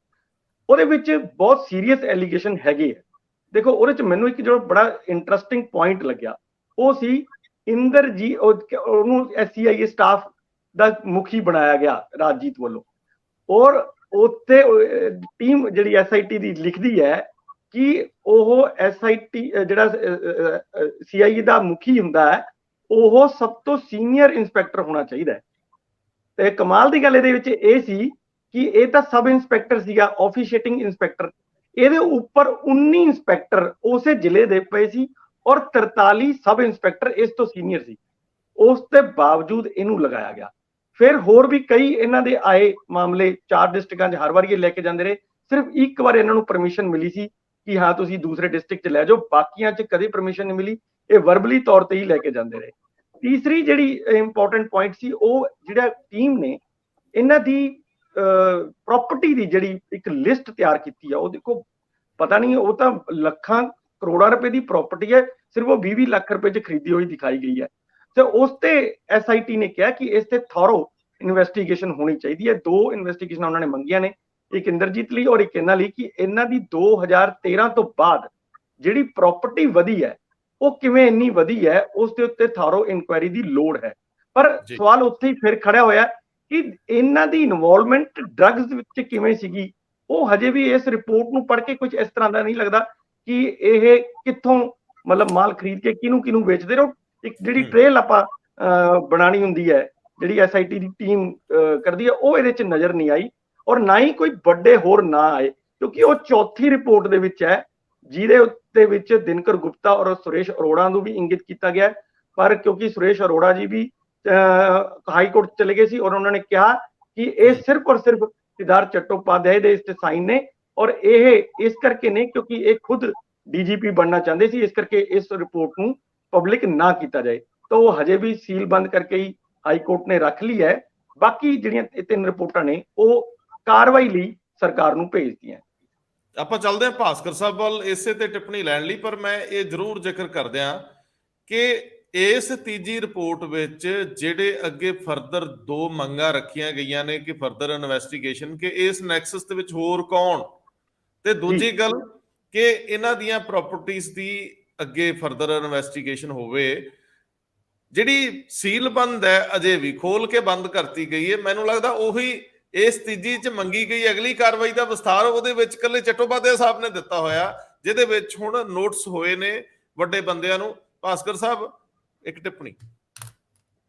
ਉਹਦੇ ਵਿੱਚ ਬਹੁਤ ਸੀਰੀਅਸ ਐਲੀਗੇਸ਼ਨ ਹੈਗੇ ਆ। ਦੇਖੋ, ਉਹਦੇ 'ਚ ਮੈਨੂੰ ਇੱਕ ਜਿਹੜਾ ਬੜਾ ਇੰਟਰਸਟਿੰਗ ਪੁਆਇੰਟ ਲੱਗਿਆ, ਉਹ ਸੀ ਇੰਦਰਜੀਤ, ਉਹਨੂੰ CIA ਸਟਾਫ ਦਾ ਮੁਖੀ ਬਣਾਇਆ ਗਿਆ ਰਾਜਜੀਤ ਵੱਲੋਂ, ਔਰ ਉੱਥੇ ਟੀਮ ਜਿਹੜੀ SIT ਦੀ ਲਿਖਦੀ ਹੈ ਕਿ ਉਹ SIT ਜਿਹੜਾ CIA ਦਾ ਮੁਖੀ ਹੁੰਦਾ ਹੈ, ਉਹ ਸਭ ਤੋਂ ਸੀਨੀਅਰ ਇੰਸਪੈਕਟਰ ਹੋਣਾ ਚਾਹੀਦਾ ਹੈ। ਤੇ ਕਮਾਲ ਦੀ ਗੱਲ ਇਹਦੇ ਵਿੱਚ ਇਹ ਸੀ ਕਿ ਇਹ ਤਾਂ ਸਬ ਇੰਸਪੈਕਟਰ ਸੀਗਾ, ਆਫੀਸ਼ੀਏਟਿੰਗ ਇੰਸਪੈਕਟਰ, ਇਹਦੇ ਉੱਪਰ 19 ਇੰਸਪੈਕਟਰ ਉਸੇ ਜ਼ਿਲ੍ਹੇ ਦੇ ਪਏ ਸੀ ਔਰ 43 ਸਬ ਇੰਸਪੈਕਟਰ ਇਸ ਤੋਂ ਸੀਨੀਅਰ ਸੀ। ਉਸ ਦੇ ਬਾਵਜੂਦ ਇਹਨੂੰ ਲਗਾਇਆ ਗਿਆ। ਫਿਰ ਹੋਰ ਵੀ ਕਈ ਇਹਨਾਂ ਦੇ ਆਏ ਮਾਮਲੇ, 4 ਡਿਸਟ੍ਰਿਕਟਾਂ 'ਚ ਹਰ ਵਾਰੀ ਇਹ ਲੈ ਕੇ ਜਾਂਦੇ ਰਹੇ। ਸਿਰਫ ਇੱਕ ਵਾਰ ਇਹਨਾਂ ਨੂੰ ਪਰਮਿਸ਼ਨ ਮਿਲੀ ਸੀ ਕਿ ਹਾਂ ਤੁਸੀਂ ਦੂਸਰੇ ਡਿਸਟ੍ਰਿਕਟ 'ਚ ਲੈ ਜਾਓ, ਬਾਕੀਆਂ 'ਚ ਕਦੇ ਪਰਮਿਸ਼ਨ ਨਹੀਂ ਮਿਲੀ, ਇਹ ਵਰਬਲੀ ਤੌਰ ਤੇ ਹੀ ਲੈ ਕੇ ਜਾਂਦੇ ਰਹੇ। ਤੀਸਰੀ ਜਿਹੜੀ ਇੰਪੋਰਟੈਂਟ ਪੁਆਇੰਟ ਸੀ, ਉਹ ਜਿਹੜਾ ਟੀਮ ਨੇ ਇਹਨਾਂ ਦੀ ਪ੍ਰਾਪਰਟੀ ਦੀ ਜਿਹੜੀ ਇੱਕ ਲਿਸਟ ਤਿਆਰ ਕੀਤੀ ਆ, ਉਹ ਦੇਖੋ, ਪਤਾ ਨਹੀਂ, ਉਹ ਤਾਂ ਲੱਖਾਂ ਕਰੋੜਾਂ ਰੁਪਏ ਦੀ ਪ੍ਰਾਪਰਟੀ ਹੈ, ਸਿਰਫ ਉਹ 20 ਲੱਖ ਰੁਪਏ 'ਚ ਖਰੀਦੀ ਹੋਈ ਦਿਖਾਈ ਗਈ ਹੈ। ਤੇ ਉਸ ਤੇ SIT ਨੇ ਕਿਹਾ ਕਿ ਇਸ ਤੇ ਥੋਰੋ ਇਨਵੈਸਟੀਗੇਸ਼ਨ ਹੋਣੀ ਚਾਹੀਦੀ ਹੈ। 2 ਇਨਵੈਸਟੀਗੇਸ਼ਨਾਂ ਉਹਨਾਂ ਨੇ ਮੰਗੀਆਂ ਨੇ, ਇੱਕ ਇੰਦਰਜੀਤ ਲਈ ਔਰ ਇੱਕ ਇਹਨਾਂ ਲਈ, ਕਿ ਇਹਨਾਂ ਦੀ 2013 ਤੋਂ ਬਾਅਦ ਜਿਹੜੀ ਪ੍ਰਾਪਰਟੀ ਵਧੀ ਹੈ, ਉਹ ਕਿਵੇਂ ਇੰਨੀ ਵਧੀ ਹੈ, ਉਸ ਦੇ ਉੱਤੇ ਥੋਰੋ ਇਨਕੁਆਇਰੀ ਦੀ ਲੋੜ ਹੈ। ਪਰ ਸਵਾਲ ਉੱਥੇ ਹੀ ਫਿਰ ਖੜਿਆ ਹੋਇਆ ਕਿ ਇਹਨਾਂ ਦੀ ਇਨਵੋਲਵਮੈਂਟ ਡਰੱਗਸ ਵਿੱਚ ਕਿਵੇਂ ਸੀਗੀ। ਉਹ ਹਜੇ ਵੀ ਇਸ ਰਿਪੋਰਟ ਨੂੰ ਪੜ੍ਹ ਕੇ ਕੁਝ ਇਸ ਤਰ੍ਹਾਂ ਦਾ ਨਹੀਂ ਲੱਗਦਾ ਕਿ ਇਹ ਕਿੱਥੋਂ ਮਤਲਬ ਮਾਲ ਖਰੀਦ ਕੇ ਕਿਹਨੂੰ ਵੇਚਦੇ ਰਹੋ। ਇੱਕ ਜਿਹੜੀ ਟ੍ਰੇਲ ਆਪਾਂ ਬਣਾਣੀ ਹੁੰਦੀ ਹੈ, ਜਿਹੜੀ SIT ਦੀ ਟੀਮ ਕਰਦੀ ਹੈ, ਉਹ ਇਹਦੇ 'ਚ ਨਜ਼ਰ ਨਹੀਂ ਆਈ, ਔਰ ਨਾ ਹੀ ਕੋਈ ਵੱਡੇ ਹੋਰ ਨਾ ਆਏ, ਕਿਉਂਕਿ ਉਹ ਚੌਥੀ ਰਿਪੋਰਟ ਦੇ ਵਿੱਚ ਹੈ, ਜਿਹਦੇ ਉੱਤੇ ਵਿੱਚ ਦਿਨਕਰ ਗੁਪਤਾ ਔਰ ਸੁਰੇਸ਼ ਅਰੋੜਾ ਨੂੰ ਵੀ ਇੰਗਿਤ ਕੀਤਾ ਗਿਆ। ਪਰ ਕਿਉਂਕਿ ਸੁਰੇਸ਼ ਅਰੋੜਾ ਜੀ ਵੀ ਹਾਈ ਕੋਰਟ ਚਲੇ ਗਏ ਸੀ ਔਰ ਉਹਨਾਂ ਨੇ ਕਿਹਾ ਕਿ ਇਹ ਸਿਰਫ ਔਰ ਸਿਰਫ ਸਿਧਾਰਥ ਚਟੋਪਾਧਿਆਏ ਦੇ ਇਸ ਤੇ ਸਾਈਨ ਨੇ, ਔਰ ਇਹ ਇਸ ਕਰਕੇ ਨੇ ਕਿਉਂਕਿ ਇਹ ਖੁਦ DGP ਬਣਨਾ ਚਾਹੁੰਦੇ ਸੀ, ਇਸ ਕਰਕੇ ਇਸ ਰਿਪੋਰਟ ਨੂੰ ਪਬਲਿਕ ਨਾ ਕੀਤਾ ਜਾਏ। ਤਾਂ ਉਹ ਹਜੇ ਵੀ ਸੀਲ ਬੰਦ ਕਰਕੇ ਹੀ ਹਾਈ ਕੋਰਟ ਨੇ ਰੱਖ ਲਈ ਹੈ। ਬਾਕੀ ਜਿਹੜੀਆਂ 3 ਰਿਪੋਰਟਾਂ ਨੇ ਉਹ ਕਾਰਵਾਈ ਲਈ ਸਰਕਾਰ ਨੂੰ ਭੇਜਤੀਆਂ। ਆਪਾਂ ਚੱਲਦੇ ਹਾਂ ਭਾਸਕਰ ਸਾਹਿਬ ਵੱਲ ਇਸੇ ਤੇ ਟਿੱਪਣੀ ਲੈਣ ਲਈ, ਪਰ ਮੈਂ ਇਹ ਜ਼ਰੂਰ ਜ਼ਿਕਰ ਕਰਦਿਆਂ ਕਿ ਇਸ ਤੀਜੀ ਰਿਪੋਰਟ ਵਿੱਚ ਜਿਹੜੇ ਅੱਗੇ ਫਰਦਰ 2 ਮੰਗਾਂ ਰੱਖੀਆਂ ਗਈਆਂ ਨੇ ਕਿ ਫਰਦਰ ਇਨਵੈਸਟੀਗੇਸ਼ਨ, ਕਿ ਇਸ ਨੈਕਸਸ ਦੇ ਵਿੱਚ ਹੋਰ ਕੌਣ, ਤੇ ਦੂਜੀ ਗੱਲ ਕਿ ਇਹਨਾਂ ਦੀਆਂ ਪ੍ਰਾਪਰਟੀਆਂ ਦੀ ਅੱਗੇ ਫਰਦਰ ਇਨਵੈਸਟੀਗੇਸ਼ਨ ਹੋਵੇ। ਜਿਹੜੀ ਸੀਲ ਬੰਦ ਹੈ ਅਜੇ ਵੀ ਖੋਲ ਕੇ ਬੰਦ ਕਰਤੀ ਗਈ ਹੈ। ਮੈਨੂੰ ਲੱਗਦਾ ਉਹੀ ਇਸ ਤੀਜੀ 'ਚ ਮੰਗੀ ਗਈ ਅਗਲੀ ਕਾਰਵਾਈ ਦਾ ਵਿਸਥਾਰ ਉਹਦੇ ਵਿੱਚ ਇਕੱਲੇ ਚਟੋਪਾਧਿਆਏ ਸਾਹਿਬ ਨੇ ਦਿੱਤਾ ਹੋਇਆ, ਜਿਹਦੇ ਵਿੱਚ ਹੁਣ ਨੋਟਿਸ ਹੋਏ ਨੇ ਵੱਡੇ ਬੰਦਿਆਂ ਨੂੰ। ਭਾਸਕਰ ਸਾਹਿਬ, ਇੱਕ ਟਿੱਪਣੀ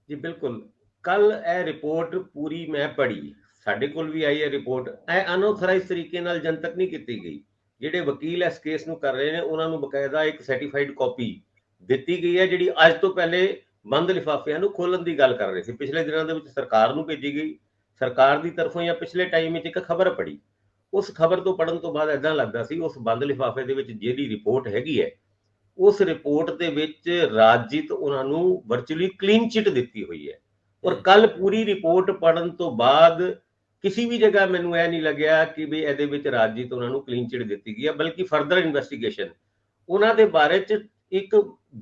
ਜੀ। ਬਿਲਕੁਲ, ਕੱਲ ਇਹ ਰਿਪੋਰਟ ਪੂਰੀ ਮੈਂ ਪੜ੍ਹੀ, ਸਾਡੇ ਕੋਲ ਵੀ ਆਈ ਹੈ ਰਿਪੋਰਟ। ਇਹ ਅਨਆਥੋਰਾਈਜ਼ਡ ਤਰੀਕੇ ਨਾਲ ਜਨਤਕ ਨਹੀਂ ਕੀਤੀ ਗਈ। ਜਿਹੜੇ ਵਕੀਲ ਇਸ ਕੇਸ ਨੂੰ ਕਰ ਰਹੇ ਨੇ ਉਹਨਾਂ ਨੂੰ ਬਕਾਇਦਾ ਇੱਕ ਸਰਟੀਫਾਈਡ ਕਾਪੀ ਦਿੱਤੀ ਗਈ ਹੈ, ਜਿਹੜੀ ਅੱਜ ਤੋਂ ਪਹਿਲੇ ਬੰਦ ਲਿਫਾਫਿਆਂ ਨੂੰ ਖੋਲਣ ਦੀ ਗੱਲ ਕਰ ਰਹੇ ਸੀ। ਪਿਛਲੇ ਦਿਨਾਂ ਦੇ ਵਿੱਚ ਸਰਕਾਰ ਨੂੰ ਭੇਜੀ ਗਈ, ਸਰਕਾਰ ਦੀ ਤਰਫੋਂ ਜਾਂ ਪਿਛਲੇ ਟਾਈਮ ਵਿੱਚ ਇੱਕ ਖਬਰ ਪੜ੍ਹੀ। ਉਸ ਖਬਰ ਤੋਂ ਪੜ੍ਹਨ ਤੋਂ ਬਾਅਦ ਏਦਾਂ ਲੱਗਦਾ ਸੀ ਉਸ ਬੰਦ ਲਿਫਾਫੇ ਦੇ ਵਿੱਚ ਜਿਹੜੀ ਰਿਪੋਰਟ ਹੈਗੀ ਹੈ, ਉਸ ਰਿਪੋਰਟ ਦੇ ਵਿੱਚ ਰਾਜਜੀਤ ਉਹਨਾਂ ਨੂੰ ਵਰਚੁਅਲੀ ਕਲੀਨ ਚਿਟ ਦਿੱਤੀ ਹੋਈ ਹੈ। ਔਰ ਕੱਲ ਪੂਰੀ ਰਿਪੋਰਟ ਪੜ੍ਹਨ ਤੋਂ ਬਾਅਦ ਕਿਸੇ ਵੀ ਜਗ੍ਹਾ ਮੈਨੂੰ ਇਹ ਨਹੀਂ ਲੱਗਿਆ ਕਿ ਵੀ ਇਹਦੇ ਵਿੱਚ ਰਾਜਜੀਤ ਉਹਨਾਂ ਨੂੰ ਕਲੀਨ ਚਿਟ ਦਿੱਤੀ ਗਈ ਹੈ, ਬਲਕਿ ਫਰਦਰ ਇਨਵੈਸਟੀਗੇਸ਼ਨ ਉਹਨਾਂ ਦੇ ਬਾਰੇ 'ਚ ਇੱਕ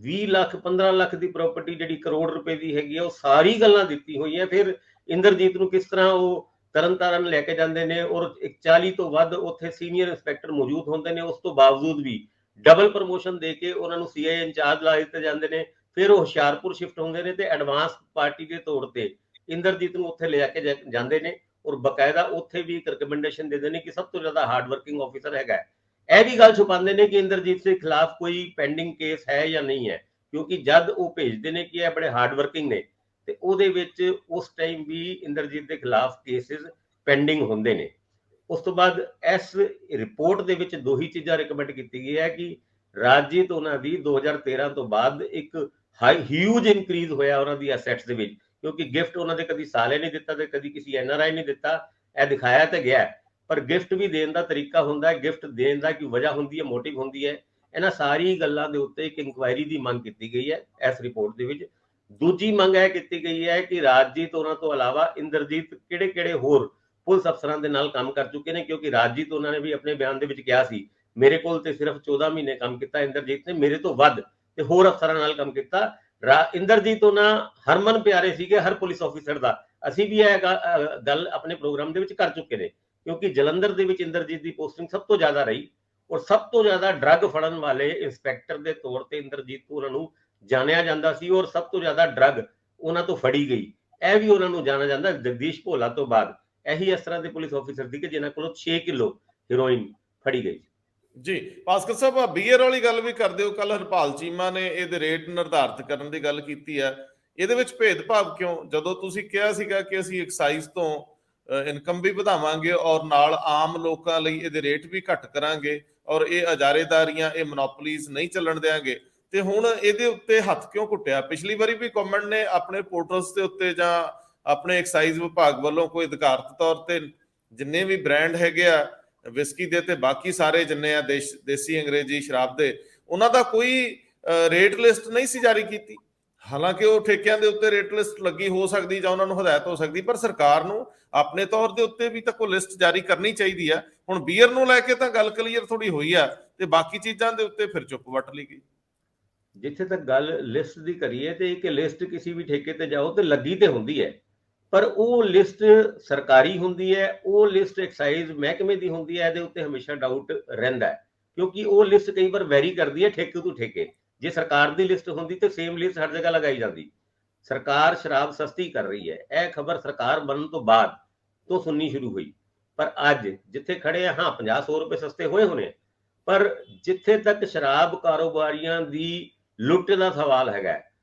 20 ਲੱਖ 15 ਲੱਖ ਦੀ ਪ੍ਰਾਪਰਟੀ ਜਿਹੜੀ ਕਰੋੜ ਰੁਪਏ ਦੀ ਹੈਗੀ ਹੈ, ਉਹ ਸਾਰੀ ਗੱਲਾਂ ਦਿੱਤੀ ਹੋਈਆਂ। ਫਿਰ ਇੰਦਰਜੀਤ ਨੂੰ ਕਿਸ ਤਰ੍ਹਾਂ ਉਹ ਤਰਨਤਾਰਨ ਲੈ ਕੇ ਜਾਂਦੇ ਨੇ ਔਰ 40 ਤੋਂ ਵੱਧ ਉੱਥੇ ਸੀਨੀਅਰ ਇੰਸਪੈਕਟਰ ਮੌਜੂਦ ਹੁੰਦੇ ਨੇ, ਉਸ ਤੋਂ ਬਾਵਜੂਦ ਵੀ ਡਬਲ ਪ੍ਰਮੋਸ਼ਨ ਦੇ ਕੇ ਉਹਨਾਂ ਨੂੰ CI ਇੰਚਾਰਜ ਲਾ ਦਿੱਤੇ ਜਾਂਦੇ ਨੇ। ਫਿਰ ਉਹ ਹੁਸ਼ਿਆਰਪੁਰ ਸ਼ਿਫਟ ਹੁੰਦੇ ਨੇ ਤੇ ਐਡਵਾਂਸ ਪਾਰਟੀ ਦੇ ਤੌਰ ਤੇ ਇੰਦਰਜੀਤ ਨੂੰ ਉੱਥੇ ਲਿਜਾ ਕੇ ਜਾਂਦੇ ਨੇ ਔਰ ਬਕਾਇਦਾ ਉੱਥੇ ਵੀ ਇੱਕ ਰਿਕਮੈਂਡੇਸ਼ਨ ਦੇ ਦਿੰਦੇ ਨੇ ਕਿ ਸਭ ਤੋਂ ਜ਼ਿਆਦਾ ਹਾਰਡ ਵਰਕਿੰਗ ਆਫੀਸਰ ਹੈਗਾ। ਇਹ ਵੀ ਗੱਲ ਛੁਪਾਉਂਦੇ ਨੇ ਕਿ ਇੰਦਰਜੀਤ ਦੇ ਖਿਲਾਫ ਕੋਈ ਪੈਂਡਿੰਗ ਕੇਸ ਹੈ ਜਾਂ ਨਹੀਂ ਹੈ, ਕਿਉਂਕਿ ਜਦ ਉਹ ਭੇਜਦੇ ਨੇ ਕਿ ਇਹ ਬੜੇ ਹਾਰਡ ਵਰਕਿੰਗ ਨੇ ਤੇ ਉਹਦੇ ਵਿੱਚ ਉਸ ਟਾਈਮ ਵੀ ਇੰਦਰਜੀਤ ਦੇ ਖਿਲਾਫ ਕੇਸਿਸ ਪੈਂਡਿੰਗ ਹੁੰਦੇ ਨੇ। ਉਸ ਤੋਂ ਬਾਅਦ ਇਸ ਰਿਪੋਰਟ ਦੇ ਵਿੱਚ ਦੋ ਹੀ ਚੀਜ਼ਾਂ ਰਿਕਮੈਂਡ ਕੀਤੀ ਗਈ ਹੈ ਕਿ ਰਾਜਜੀਤ ਉਹਨਾਂ ਦੀ 2013 ਤੋਂ ਬਾਅਦ ਇੱਕ ਹਿਊਜ ਇਨਕਰੀਜ਼ ਹੋਇਆ ਉਹਨਾਂ ਦੀ ਐਸੈਟਸ ਦੇ ਵਿੱਚ, ਕਿਉਂਕਿ ਗਿਫਟ ਉਹਨਾਂ ਦੇ ਕਦੀ ਸਾਲੇ ਨਹੀਂ ਦਿੱਤਾ ਤੇ ਕਦੀ ਕਿਸੇ NRI ਨਹੀਂ ਦਿੱਤਾ, ਇਹ ਦਿਖਾਇਆ ਤੇ ਗਿਆ। ਪਰ ਗਿਫਟ ਵੀ ਦੇਣ ਦਾ ਤਰੀਕਾ ਹੁੰਦਾ ਹੈ, ਗਿਫਟ ਦੇਣ ਦਾ ਕੀ ਵਜ੍ਹਾ ਹੁੰਦੀ ਹੈ, ਮੋਟਿਵ ਹੁੰਦੀ ਹੈ। ਇਹਨਾਂ ਸਾਰੀ ਗੱਲਾਂ ਦੇ ਉੱਤੇ ਇੱਕ ਇਨਕੁਆਇਰੀ ਦੀ ਮੰਗ ਕੀਤੀ ਗਈ ਹੈ ਇਸ ਰਿਪੋਰਟ ਦੇ ਵਿੱਚ। ਦੂਜੀ ਮੰਗ ਇਹ ਕੀਤੀ ਗਈ ਹੈ ਕਿ ਰਾਜਜੀਤ ਉਹਨਾਂ ਤੋਂ ਇਲਾਵਾ ਇੰਦਰਜੀਤ ਕਿਹੜੇ ਹੋਰ ਪੁਲਿਸ ਅਫਸਰਾਂ ਦੇ ਨਾਲ ਕੰਮ ਕਰ ਚੁੱਕੇ ਨੇ, ਕਿਉਂਕਿ ਰਾਜਜੀਤ ਉਹਨਾਂ ਨੇ ਵੀ ਆਪਣੇ ਬਿਆਨ ਦੇ ਵਿੱਚ ਕਿਹਾ ਸੀ ਮੇਰੇ ਕੋਲ ਤੇ ਸਿਰਫ 14 ਮਹੀਨੇ ਕੰਮ ਕੀਤਾ, ਇੰਦਰਜੀਤ ਨੇ ਮੇਰੇ ਤੋਂ ਵੱਧ ਤੇ ਹੋਰ ਅਫਸਰਾਂ ਨਾਲ ਕੰਮ ਕੀਤਾ। ਇੰਦਰਜੀਤ ਉਹਨਾਂ ਹਰਮਨ ਪਿਆਰੇ ਸੀਗੇ ਹਰ ਪੁਲਿਸ ਆਫੀਸਰ ਦਾ। ਅਸੀਂ ਵੀ ਇਹ ਗੱਲ ਆਪਣੇ ਪ੍ਰੋਗਰਾਮ ਦੇ ਵਿੱਚ ਕਰ ਚੁੱਕੇ ਨੇ, ਕਿਉਂਕਿ ਜਲੰਧਰ ਦੇ ਵਿੱਚ ਇੰਦਰਜੀਤ ਦੀ ਪੋਸਟਿੰਗ ਸਭ ਤੋਂ ਜ਼ਿਆਦਾ ਰਹੀ ਔਰ ਸਭ ਤੋਂ ਜ਼ਿਆਦਾ ਡਰੱਗ ਫੜਨ ਵਾਲੇ ਇੰਸਪੈਕਟਰ ਦੇ ਤੌਰ ਤੇ ਇੰਦਰਜੀਤ ਉਹਨਾਂ ਨੂੰ ਜਾਣਿਆ ਜਾਂਦਾ ਸੀ ਔਰ ਸਭ ਤੋਂ ਜ਼ਿਆਦਾ ਡਰੱਗ ਉਹਨਾਂ ਤੋਂ ਫੜੀ ਗਈ। ਇਹ ਵੀ ਉਹਨਾਂ ਨੂੰ ਜਾਣਿਆ ਜਾਂਦਾ ਜਗਦੀਸ਼ ਭੋਲਾ ਤੋਂ ਬਾਅਦ ਇਹੀ ਇਸ ਤਰ੍ਹਾਂ ਦੇ ਪੁਲਿਸ ਆਫੀਸਰ ਸੀ ਕਿ ਜਿਨ੍ਹਾਂ ਕੋਲੋਂ 6 ਕਿਲੋ ਹੈਰੋਇਨ ਫੜੀ ਗਈ। ਜੀ ਭਾਸਕਰ ਸਾਹਿਬ, ਬੀਅਰ ਵਾਲੀ ਗੱਲ ਵੀ ਕਰਦੇ ਹੋ। ਕੱਲ ਹਰਪਾਲ ਚੀਮਾ ਨੇ ਇਹਦੇ ਰੇਟ ਨਿਰਧਾਰਿਤ ਕਰਨ ਦੀ ਗੱਲ ਕੀਤੀ ਹੈ, ਇਹਦੇ ਵਿੱਚ ਭੇਦਭਾਵ ਕਿਉਂ? ਜਦੋਂ ਤੁਸੀਂ ਕਿਹਾ ਸੀਗਾ ਕਿ ਅਸੀਂ ਐਕਸਾਈਜ਼ ਤੋਂ ਇਨਕਮ ਵੀ ਵਧਾਵਾਂਗੇ ਔਰ ਨਾਲ ਆਮ ਲੋਕਾਂ ਲਈ ਇਹਦੇ ਰੇਟ ਵੀ ਘੱਟ ਕਰਾਂਗੇ ਔਰ ਇਹ ਅਜਾਰੇਦਾਰੀਆਂ, ਇਹ ਮੋਨੋਪੋਲੀਜ਼ ਨਹੀਂ ਚੱਲਣ ਦੇਵਾਂਗੇ, ਤੇ ਹੁਣ ਇਹਦੇ ਉੱਤੇ ਹੱਥ ਕਿਉਂ ਘੁੱਟਿਆ? ਪਿਛਲੀ ਵਾਰੀ ਵੀ ਗਵਰਨਮੈਂਟ ਨੇ ਆਪਣੇ ਪੋਰਟਲਸ ਦੇ ਉੱਤੇ ਜਾਂ ਆਪਣੇ ਐਕਸਾਈਜ਼ ਵਿਭਾਗ ਵੱਲੋਂ ਕੋਈ ਅਧਿਕਾਰਤ ਤੌਰ ਤੇ ਜਿੰਨੇ ਵੀ ਬ੍ਰਾਂਡ ਹੈਗੇ ਆ ਵਿਸਕੀ ਦੇ ਤੇ ਬਾਕੀ ਸਾਰੇ ਜਿੰਨੇ ਆ ਦੇਸੀ ਅੰਗਰੇਜ਼ੀ ਸ਼ਰਾਬ ਦੇ, ਉਹਨਾਂ ਦਾ ਕੋਈ ਰੇਟ ਲਿਸਟ ਨਹੀਂ ਸੀ ਜਾਰੀ ਕੀਤੀ। ਹਾਲਾਂਕਿ ਉਹ ਠੇਕਿਆਂ ਦੇ ਉੱਤੇ ਰੇਟ ਲਿਸਟ ਲੱਗੀ ਹੋ ਸਕਦੀ ਜਾਂ ਉਹਨਾਂ ਨੂੰ ਹਦਾਇਤ ਹੋ ਸਕਦੀ, ਪਰ ਸਰਕਾਰ ਨੂੰ ਆਪਣੇ ਤੌਰ ਦੇ ਉੱਤੇ ਵੀ ਤਾਂ ਕੋਈ ਲਿਸਟ ਜਾਰੀ ਕਰਨੀ ਚਾਹੀਦੀ ਆ। ਹੁਣ ਬੀਅਰ ਨੂੰ ਲੈ ਕੇ ਤਾਂ ਗੱਲ ਕਲੀਅਰ ਥੋੜੀ ਹੋਈ ਆ ਤੇ ਬਾਕੀ ਚੀਜ਼ਾਂ ਦੇ ਉੱਤੇ ਫਿਰ ਚੁੱਪ ਵੱਟ ਲਈ ਗਈ। ਜਿੱਥੇ ਤੱਕ ਗੱਲ ਲਿਸਟ ਦੀ ਕਰੀਏ ਤੇ ਇੱਕ ਲਿਸਟ ਕਿਸੇ ਵੀ ਠੇਕੇ ਤੇ ਜਾਓ ਤੇ ਲੱਗੀ ਤੇ ਹੁੰਦੀ ਹੈ, ਪਰ ਉਹ ਲਿਸਟ ਸਰਕਾਰੀ ਹੁੰਦੀ ਹੈ, ਉਹ ਲਿਸਟ ਐਕਸਾਈਜ਼ ਮਹਿਕਮੇ ਦੀ ਹੁੰਦੀ ਹੈ। ਇਹਦੇ ਉੱਤੇ ਹਮੇਸ਼ਾ ਡਾਊਟ ਰਹਿੰਦਾ ਹੈ, ਕਿਉਂਕਿ ਉਹ ਲਿਸਟ ਕਈ ਵਾਰ ਵੈਰੀ ਕਰਦੀ ਹੈ ਠੇਕੇ ਤੋਂ ਠੇਕੇ। ਜੇ ਸਰਕਾਰ ਦੀ ਲਿਸਟ ਹੁੰਦੀ ਤੇ ਸੇਮ ਲਿਸਟ ਹਰ ਜਗ੍ਹਾ ਲਗਾਈ ਜਾਂਦੀ। ਸਰਕਾਰ ਸ਼ਰਾਬ ਸਸਤੀ ਕਰ ਰਹੀ ਹੈ, ਇਹ ਖਬਰ ਸਰਕਾਰ ਬਣਨ ਤੋਂ ਬਾਅਦ ਤੋਂ ਸੁਣਨੀ ਸ਼ੁਰੂ ਹੋਈ, ਪਰ ਅੱਜ ਜਿੱਥੇ ਖੜੇ ਆ, ਹਾਂ 50-100 ਰੁਪਏ ਸਸਤੇ ਹੋਏ ਹੋਣੇ, ਪਰ ਜਿੱਥੇ ਤੱਕ ਸ਼ਰਾਬ ਕਾਰੋਬਾਰੀਆਂ ਦੀ ਲੁੱਟ ਦਾ ਸਵਾਲ ਹੈਗਾ,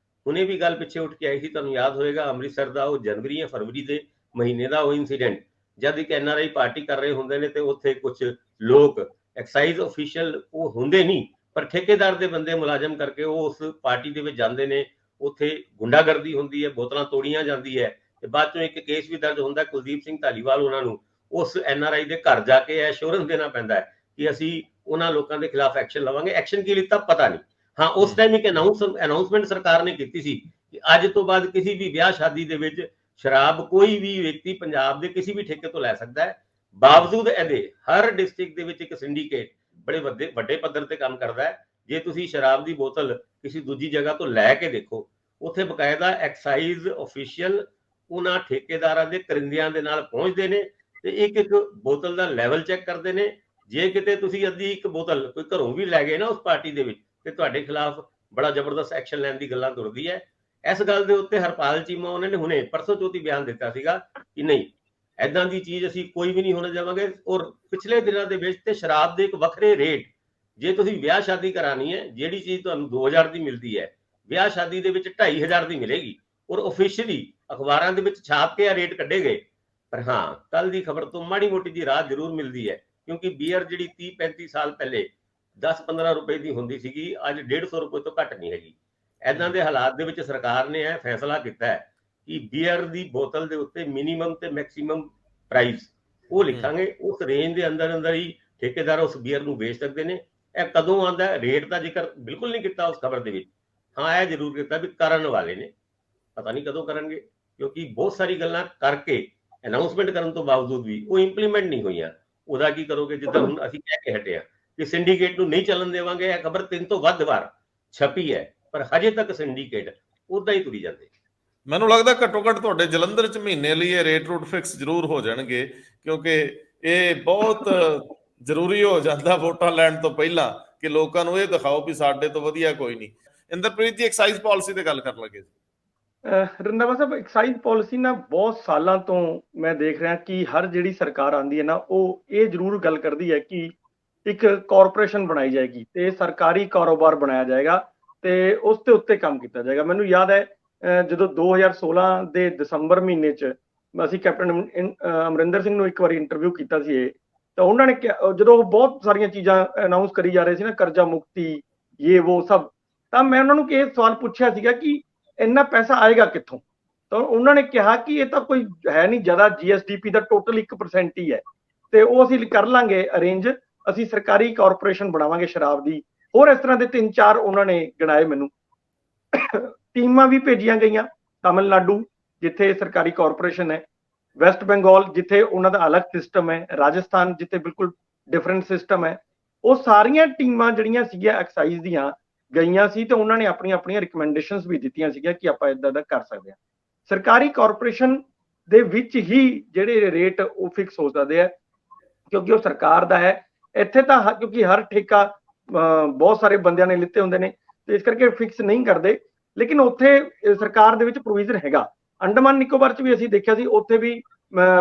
ਹੁਣੇ ਵੀ ਗੱਲ ਪਿੱਛੇ ਉੱਠ ਕੇ ਆਈ ਸੀ, ਤੁਹਾਨੂੰ ਯਾਦ ਹੋਏਗਾ ਅੰਮ੍ਰਿਤਸਰ ਦਾ ਉਹ ਜਨਵਰੀ ਜਾਂ ਫਰਵਰੀ ਦੇ ਮਹੀਨੇ ਦਾ ਉਹ ਇਨਸੀਡੈਂਟ, ਜਦ ਇੱਕ NRI ਪਾਰਟੀ ਕਰ ਰਹੇ ਹੁੰਦੇ ਨੇ ਤੇ ਉੱਥੇ ਕੁਝ ਲੋਕ ਐਕਸਾਈਜ਼ ਅਫੀਸ਼ੀਅਲ ਉਹ ਹੁੰਦੇ ਨਹੀਂ ਪਰ ਠੇਕੇਦਾਰ ਦੇ ਬੰਦੇ ਮੁਲਾਜ਼ਮ ਕਰਕੇ ਉਹ ਉਸ ਪਾਰਟੀ ਦੇ ਵਿੱਚ ਜਾਂਦੇ ਨੇ, ਉੱਥੇ ਗੁੰਡਾਗਰਦੀ ਹੁੰਦੀ ਹੈ, ਬੋਤਲਾਂ ਤੋੜੀਆਂ ਜਾਂਦੀ ਹੈ ਤੇ ਬਾਅਦ ਚੋਂ ਇੱਕ ਕੇਸ ਵੀ ਦਰਜ ਹੁੰਦਾ। ਕੁਲਦੀਪ ਸਿੰਘ ਧਾਲੀਵਾਲ ਉਹਨਾਂ ਨੂੰ ਉਸ NRI ਦੇ ਘਰ ਜਾ ਕੇ ਐਸ਼ੋਰੈਂਸ ਦੇਣਾ ਪੈਂਦਾ ਹੈ ਕਿ ਅਸੀਂ ਉਹਨਾਂ ਲੋਕਾਂ ਦੇ ਖਿਲਾਫ ਐਕਸ਼ਨ ਲਵਾਂਗੇ। ਐਕਸ਼ਨ ਕੀ ਲਿੱਤਾ ਪਤਾ ਨਹੀਂ। ਹਾਂ, ਉਸ ਟਾਈਮ ਇੱਕ ਅਨਾਉਂਸਮੈਂਟ ਸਰਕਾਰ ਨੇ ਕੀਤੀ ਸੀ ਕਿ ਅੱਜ ਤੋਂ ਬਾਅਦ ਕਿਸੇ ਵੀ ਵਿਆਹ ਸ਼ਾਦੀ ਦੇ ਵਿੱਚ ਸ਼ਰਾਬ ਕੋਈ ਵੀ ਵਿਅਕਤੀ ਪੰਜਾਬ ਦੇ ਕਿਸੇ ਵੀ ਠੇਕੇ ਤੋਂ ਲੈ ਸਕਦਾ ਹੈ। ਬਾਵਜੂਦ ਇਹਦੇ ਹਰ ਡਿਸਟ੍ਰਿਕਟ ਦੇ ਵਿੱਚ ਇੱਕ ਸਿੰਡੀਕੇਟ ਬੜੇ ਵੱਡੇ ਪੱਧਰ ਤੇ ਕੰਮ ਕਰਦਾ ਹੈ। ਜੇ ਤੁਸੀਂ ਸ਼ਰਾਬ ਦੀ ਬੋਤਲ ਕਿਸੇ ਦੂਜੀ ਜਗ੍ਹਾ ਤੋਂ ਲੈ ਕੇ ਦੇਖੋ, ਉੱਥੇ ਬਕਾਇਦਾ ਐਕਸਾਈਜ਼ ਅਫੀਸ਼ੀਅਲ ਉਹਨਾਂ ਠੇਕੇਦਾਰਾਂ ਦੇ ਕਰਿੰਦਿਆਂ ਦੇ ਨਾਲ ਪਹੁੰਚਦੇ ਨੇ ਤੇ ਇੱਕ ਬੋਤਲ ਦਾ ਲੈਵਲ ਚੈੱਕ ਕਰਦੇ ਨੇ। ਜੇ ਕਿਤੇ ਤੁਸੀਂ ਅੱਧੀ ਇੱਕ ਬੋਤਲ ਕੋਈ ਘਰੋਂ ਵੀ ਲੈ ਗਏ ਨਾ ਉਸ ਪਾਰਟੀ ਦੇ ਵਿੱਚ ਤੇ ਤੁਹਾਡੇ ਖਿਲਾਫ ਬੜਾ ਜ਼ਬਰਦਸਤ ਐਕਸ਼ਨ ਲੈਣ ਦੀ ਗੱਲਾਂ ਤੁਰਦੀ ਹੈ। ਇਸ ਗੱਲ ਦੇ ਉੱਤੇ ਹਰਪਾਲ ਚੀਮਾ ਉਹਨਾਂ ਨੇ ਹੁਣੇ ਪਰਸੋਂ ਚੌਥੀ ਬਿਆਨ ਦਿੱਤਾ ਸੀਗਾ ਕਿ ਨਹੀਂ, ਐਦਾਂ ਦੀ ਚੀਜ਼ ਅਸੀਂ ਕੋਈ ਵੀ ਨਹੀਂ ਹੋਣ ਦੇਵਾਂਗੇ। ਔਰ ਪਿਛਲੇ ਦਿਨਾਂ ਦੇ ਵਿੱਚ ਤੇ ਸ਼ਰਾਬ ਦੇ ਇੱਕ ਵੱਖਰੇ ਰੇਟ, ਜੇ ਤੁਸੀਂ ਵਿਆਹ ਸ਼ਾਦੀ ਕਰਾਣੀ ਹੈ, ਜਿਹੜੀ ਚੀਜ਼ ਤੁਹਾਨੂੰ 2000 ਦੀ ਮਿਲਦੀ ਹੈ, ਵਿਆਹ ਸ਼ਾਦੀ ਦੇ ਵਿੱਚ 2500 ਦੀ ਮਿਲੇਗੀ। ਔਰ ਆਫੀਸ਼ੀਅਲੀ ਅਖਬਾਰਾਂ ਦੇ ਵਿੱਚ ਛਾਪ ਕੇ ਆ ਰੇਟ ਕੱਢੇ ਗਏ। ਪਰ ਹਾਂ, ਕੱਲ ਦੀ ਖਬਰ ਤੋਂ ਮਾੜੀ ਮੋਟੀ ਜੀ ਰਾਹਤ ਜ਼ਰੂਰ ਮਿਲਦੀ ਹੈ, ਕਿਉਂਕਿ ਬੀਅਰ ਜਿਹੜੀ 30-35 ਸਾਲ ਪਹਿਲੇ 10-15 ਰੁਪਏ ਦੀ ਹੁੰਦੀ ਸੀਗੀ, ਅੱਜ 150 ਰੁਪਏ ਤੋਂ ਘੱਟ ਨਹੀਂ ਹੈਗੀ। ਐਦਾਂ ਦੇ ਹਾਲਾਤ ਦੇ ਵਿੱਚ ਸਰਕਾਰ ਨੇ ਇਹ ਫੈਸਲਾ ਕੀਤਾ ਹੈ ਕਿ ਬੀਅਰ ਦੀ ਬੋਤਲ ਦੇ ਉੱਤੇ ਮਿਨੀਮਮ ਤੇ ਮੈਕਸਿਮਮ ਪ੍ਰਾਈਸ ਉਹ ਲਿਖਾਂਗੇ, ਉਸ ਰੇਂਜ ਦੇ ਅੰਦਰ ਹੀ ਠੇਕੇਦਾਰ ਉਸ ਬੀਅਰ ਨੂੰ ਵੇਚ ਸਕਦੇ ਨੇ। ਇਹ ਕਦੋਂ ਆਉਂਦਾ, ਰੇਟ ਦਾ ਜ਼ਿਕਰ ਬਿਲਕੁਲ ਨਹੀਂ ਕੀਤਾ ਉਸ ਖਬਰ ਦੇ ਵਿੱਚ। ਹਾਂ, ਇਹ ਜ਼ਰੂਰ ਕੀਤਾ ਵੀ ਕਰਨ ਵਾਲੇ ਨੇ, ਪਤਾ ਨਹੀਂ ਕਦੋਂ ਕਰਨਗੇ, ਕਿਉਂਕਿ ਬਹੁਤ ਸਾਰੀ ਗੱਲਾਂ ਕਰਕੇ ਅਨਾਉਂਸਮੈਂਟ ਕਰਨ ਤੋਂ ਬਾਵਜੂਦ ਵੀ ਉਹ ਇੰਪਲੀਮੈਂਟ ਨਹੀਂ ਹੋਈਆਂ। ਉਹਦਾ ਕੀ ਕਰੋਗੇ? ਜਿੱਦਾਂ ਹੁਣ ਅਸੀਂ ਕਹਿ ਕੇ ਹਟੇ ਆ ਕਿ ਸਿੰਡੀਕੇਟ ਨੂੰ ਨਹੀਂ ਚੱਲਣ ਦੇਵਾਂਗੇ। ਇਹ ਖਬਰ 3 ਤੋਂ ਵੱਧ ਵਾਰ ਛਪੀ ਹੈ, ਪਰ ਹਜੇ ਤੱਕ ਸਿੰਡੀਕੇਟ ਉਦਾਂ ਹੀ ਤੁਰੀ ਜਾਂਦੇ। ਮੈਨੂੰ ਲੱਗਦਾ ਘੱਟੋ ਘੱਟ ਤੁਹਾਡੇ ਜਲੰਧਰ ਚ ਮਹੀਨੇ ਲਈ ਇਹ ਰੇਟ ਰੂਟ ਫਿਕਸ ਜ਼ਰੂਰ ਹੋ ਜਾਣਗੇ, ਕਿਉਂਕਿ ਇਹ ਬਹੁਤ ਜ਼ਰੂਰੀ ਹੋ ਜਾਂਦਾ ਵੋਟਾਂ ਲੈਣ ਤੋਂ ਪਹਿਲਾਂ ਕਿ ਲੋਕਾਂ ਨੂੰ ਇਹ ਦਿਖਾਓ ਵੀ ਸਾਡੇ ਤੋਂ ਵਧੀਆ ਕੋਈ ਨਹੀਂ। ਇੰਦਰਪ੍ਰੀਤ ਜੀ, ਐਕਸਾਈਜ਼ ਪਾਲਿਸੀ ਤੇ ਗੱਲ ਕਰਨ ਲੱਗੇ। ਰੰਧਾਵਾ ਸਾਹਿਬ, ਐਕਸਾਈਜ਼ ਪਾਲਿਸੀ ਨਾ ਬਹੁਤ ਸਾਲਾਂ ਤੋਂ ਮੈਂ ਦੇਖ ਰਿਹਾ ਕਿ ਹਰ ਜਿਹੜੀ ਸਰਕਾਰ ਆਉਂਦੀ ਹੈ ਨਾ, ਉਹ ਇਹ ਜ਼ਰੂਰ ਗੱਲ ਕਰਦੀ ਹੈ ਕਿ ਇੱਕ ਕਾਰਪੋਰੇਸ਼ਨ ਬਣਾਈ ਜਾਏਗੀ ਤੇ ਸਰਕਾਰੀ ਕਾਰੋਬਾਰ ਬਣਾਇਆ ਜਾਏਗਾ ਤੇ ਉਸ ਦੇ ਉੱਤੇ ਕੰਮ ਕੀਤਾ ਜਾਏਗਾ। ਮੈਨੂੰ ਯਾਦ ਹੈ ਜਦੋਂ 2016 ਦੇ ਦਸੰਬਰ ਮਹੀਨੇ 'ਚ ਅਸੀਂ ਕੈਪਟਨ ਅਮਰਿੰਦਰ ਸਿੰਘ ਨੂੰ ਇੱਕ ਵਾਰੀ ਇੰਟਰਵਿਊ ਕੀਤਾ ਸੀ ਤਾਂ ਉਹਨਾਂ ਨੇ ਜਦੋਂ ਉਹ ਬਹੁਤ ਸਾਰੀਆਂ ਚੀਜ਼ਾਂ ਅਨਾਉਂਸ ਕਰੀ ਜਾ ਰਹੇ ਸੀ ਨਾ, ਕਰਜ਼ਾ ਮੁਕਤੀ, ਇਹ ਉਹ ਸਭ, ਤਾਂ ਮੈਂ ਉਹਨਾਂ ਨੂੰ ਇਹ ਸਵਾਲ ਪੁੱਛਿਆ ਸੀਗਾ ਕਿ ਇੰਨਾ ਪੈਸਾ ਆਏਗਾ ਕਿੱਥੋਂ। ਤਾਂ ਉਹਨਾਂ ਨੇ ਕਿਹਾ ਕਿ ਇਹ ਤਾਂ ਕੋਈ ਹੈ ਨਹੀਂ ਜ਼ਿਆਦਾ, GSDP ਦਾ ਟੋਟਲ 1% ਹੀ ਹੈ ਤੇ ਉਹ ਅਸੀਂ ਕਰ ਲਾਂਗੇ ਅਰੇਂਜ, ਅਸੀਂ ਸਰਕਾਰੀ ਕਾਰਪੋਰੇਸ਼ਨ ਬਣਾਵਾਂਗੇ ਸ਼ਰਾਬ ਦੀ। ਹੋਰ ਇਸ ਤਰ੍ਹਾਂ ਦੇ 3-4 ਉਹਨਾਂ ਨੇ ਗਿਣਾਏ ਮੈਨੂੰ। ਟੀਮਾਂ ਵੀ ਭੇਜੀਆਂ ਗਈਆਂ, ਤਾਮਿਲਨਾਡੂ ਜਿੱਥੇ ਸਰਕਾਰੀ ਕਾਰਪੋਰੇਸ਼ਨ ਹੈ, ਵੈਸਟ ਬੰਗਾਲ ਜਿੱਥੇ ਉਹਨਾਂ ਦਾ ਅਲੱਗ ਸਿਸਟਮ ਹੈ, ਰਾਜਸਥਾਨ ਜਿੱਥੇ ਬਿਲਕੁਲ ਡਿਫਰੈਂਟ ਸਿਸਟਮ ਹੈ। ਉਹ ਸਾਰੀਆਂ ਟੀਮਾਂ ਜਿਹੜੀਆਂ ਸੀਗੀਆਂ ਐਕਸਾਈਜ਼ ਦੀਆਂ ਗਈਆਂ ਸੀ ਤੇ ਉਹਨਾਂ ਨੇ ਆਪਣੀਆਂ ਆਪਣੀਆਂ ਰਿਕਮੈਂਡੇਸ਼ਨਸ ਵੀ ਦਿੱਤੀਆਂ ਸੀਗੀਆਂ ਕਿ ਆਪਾਂ ਇਦਾਂ ਦਾ ਕਰ ਸਕਦੇ ਹਾਂ। ਸਰਕਾਰੀ ਕਾਰਪੋਰੇਸ਼ਨ ਦੇ ਵਿੱਚ ਹੀ ਜਿਹੜੇ ਰੇਟ ਉਹ ਫਿਕਸ ਹੋ ਸਕਦੇ ਆ ਕਿਉਂਕਿ ਉਹ ਸਰਕਾਰ ਦਾ ਹੈ। ਇੱਥੇ ਤਾਂ ਕਿਉਂਕਿ ਹਰ ਠੇਕਾ ਬਹੁਤ ਸਾਰੇ ਬੰਦਿਆਂ ਨੇ ਲਿੱਤੇ ਹੁੰਦੇ ਨੇ ਤੇ ਇਸ ਕਰਕੇ ਫਿਕਸ ਨਹੀਂ ਕਰਦੇ, ਲੇਕਿਨ ਉੱਥੇ ਸਰਕਾਰ ਦੇ ਵਿੱਚ ਪ੍ਰੋਵੀਜ਼ਨ ਹੈਗਾ। ਅੰਡਮਾਨ ਨਿਕੋਬਾਰ 'ਚ ਵੀ ਅਸੀਂ ਦੇਖਿਆ ਸੀ, ਉੱਥੇ ਵੀ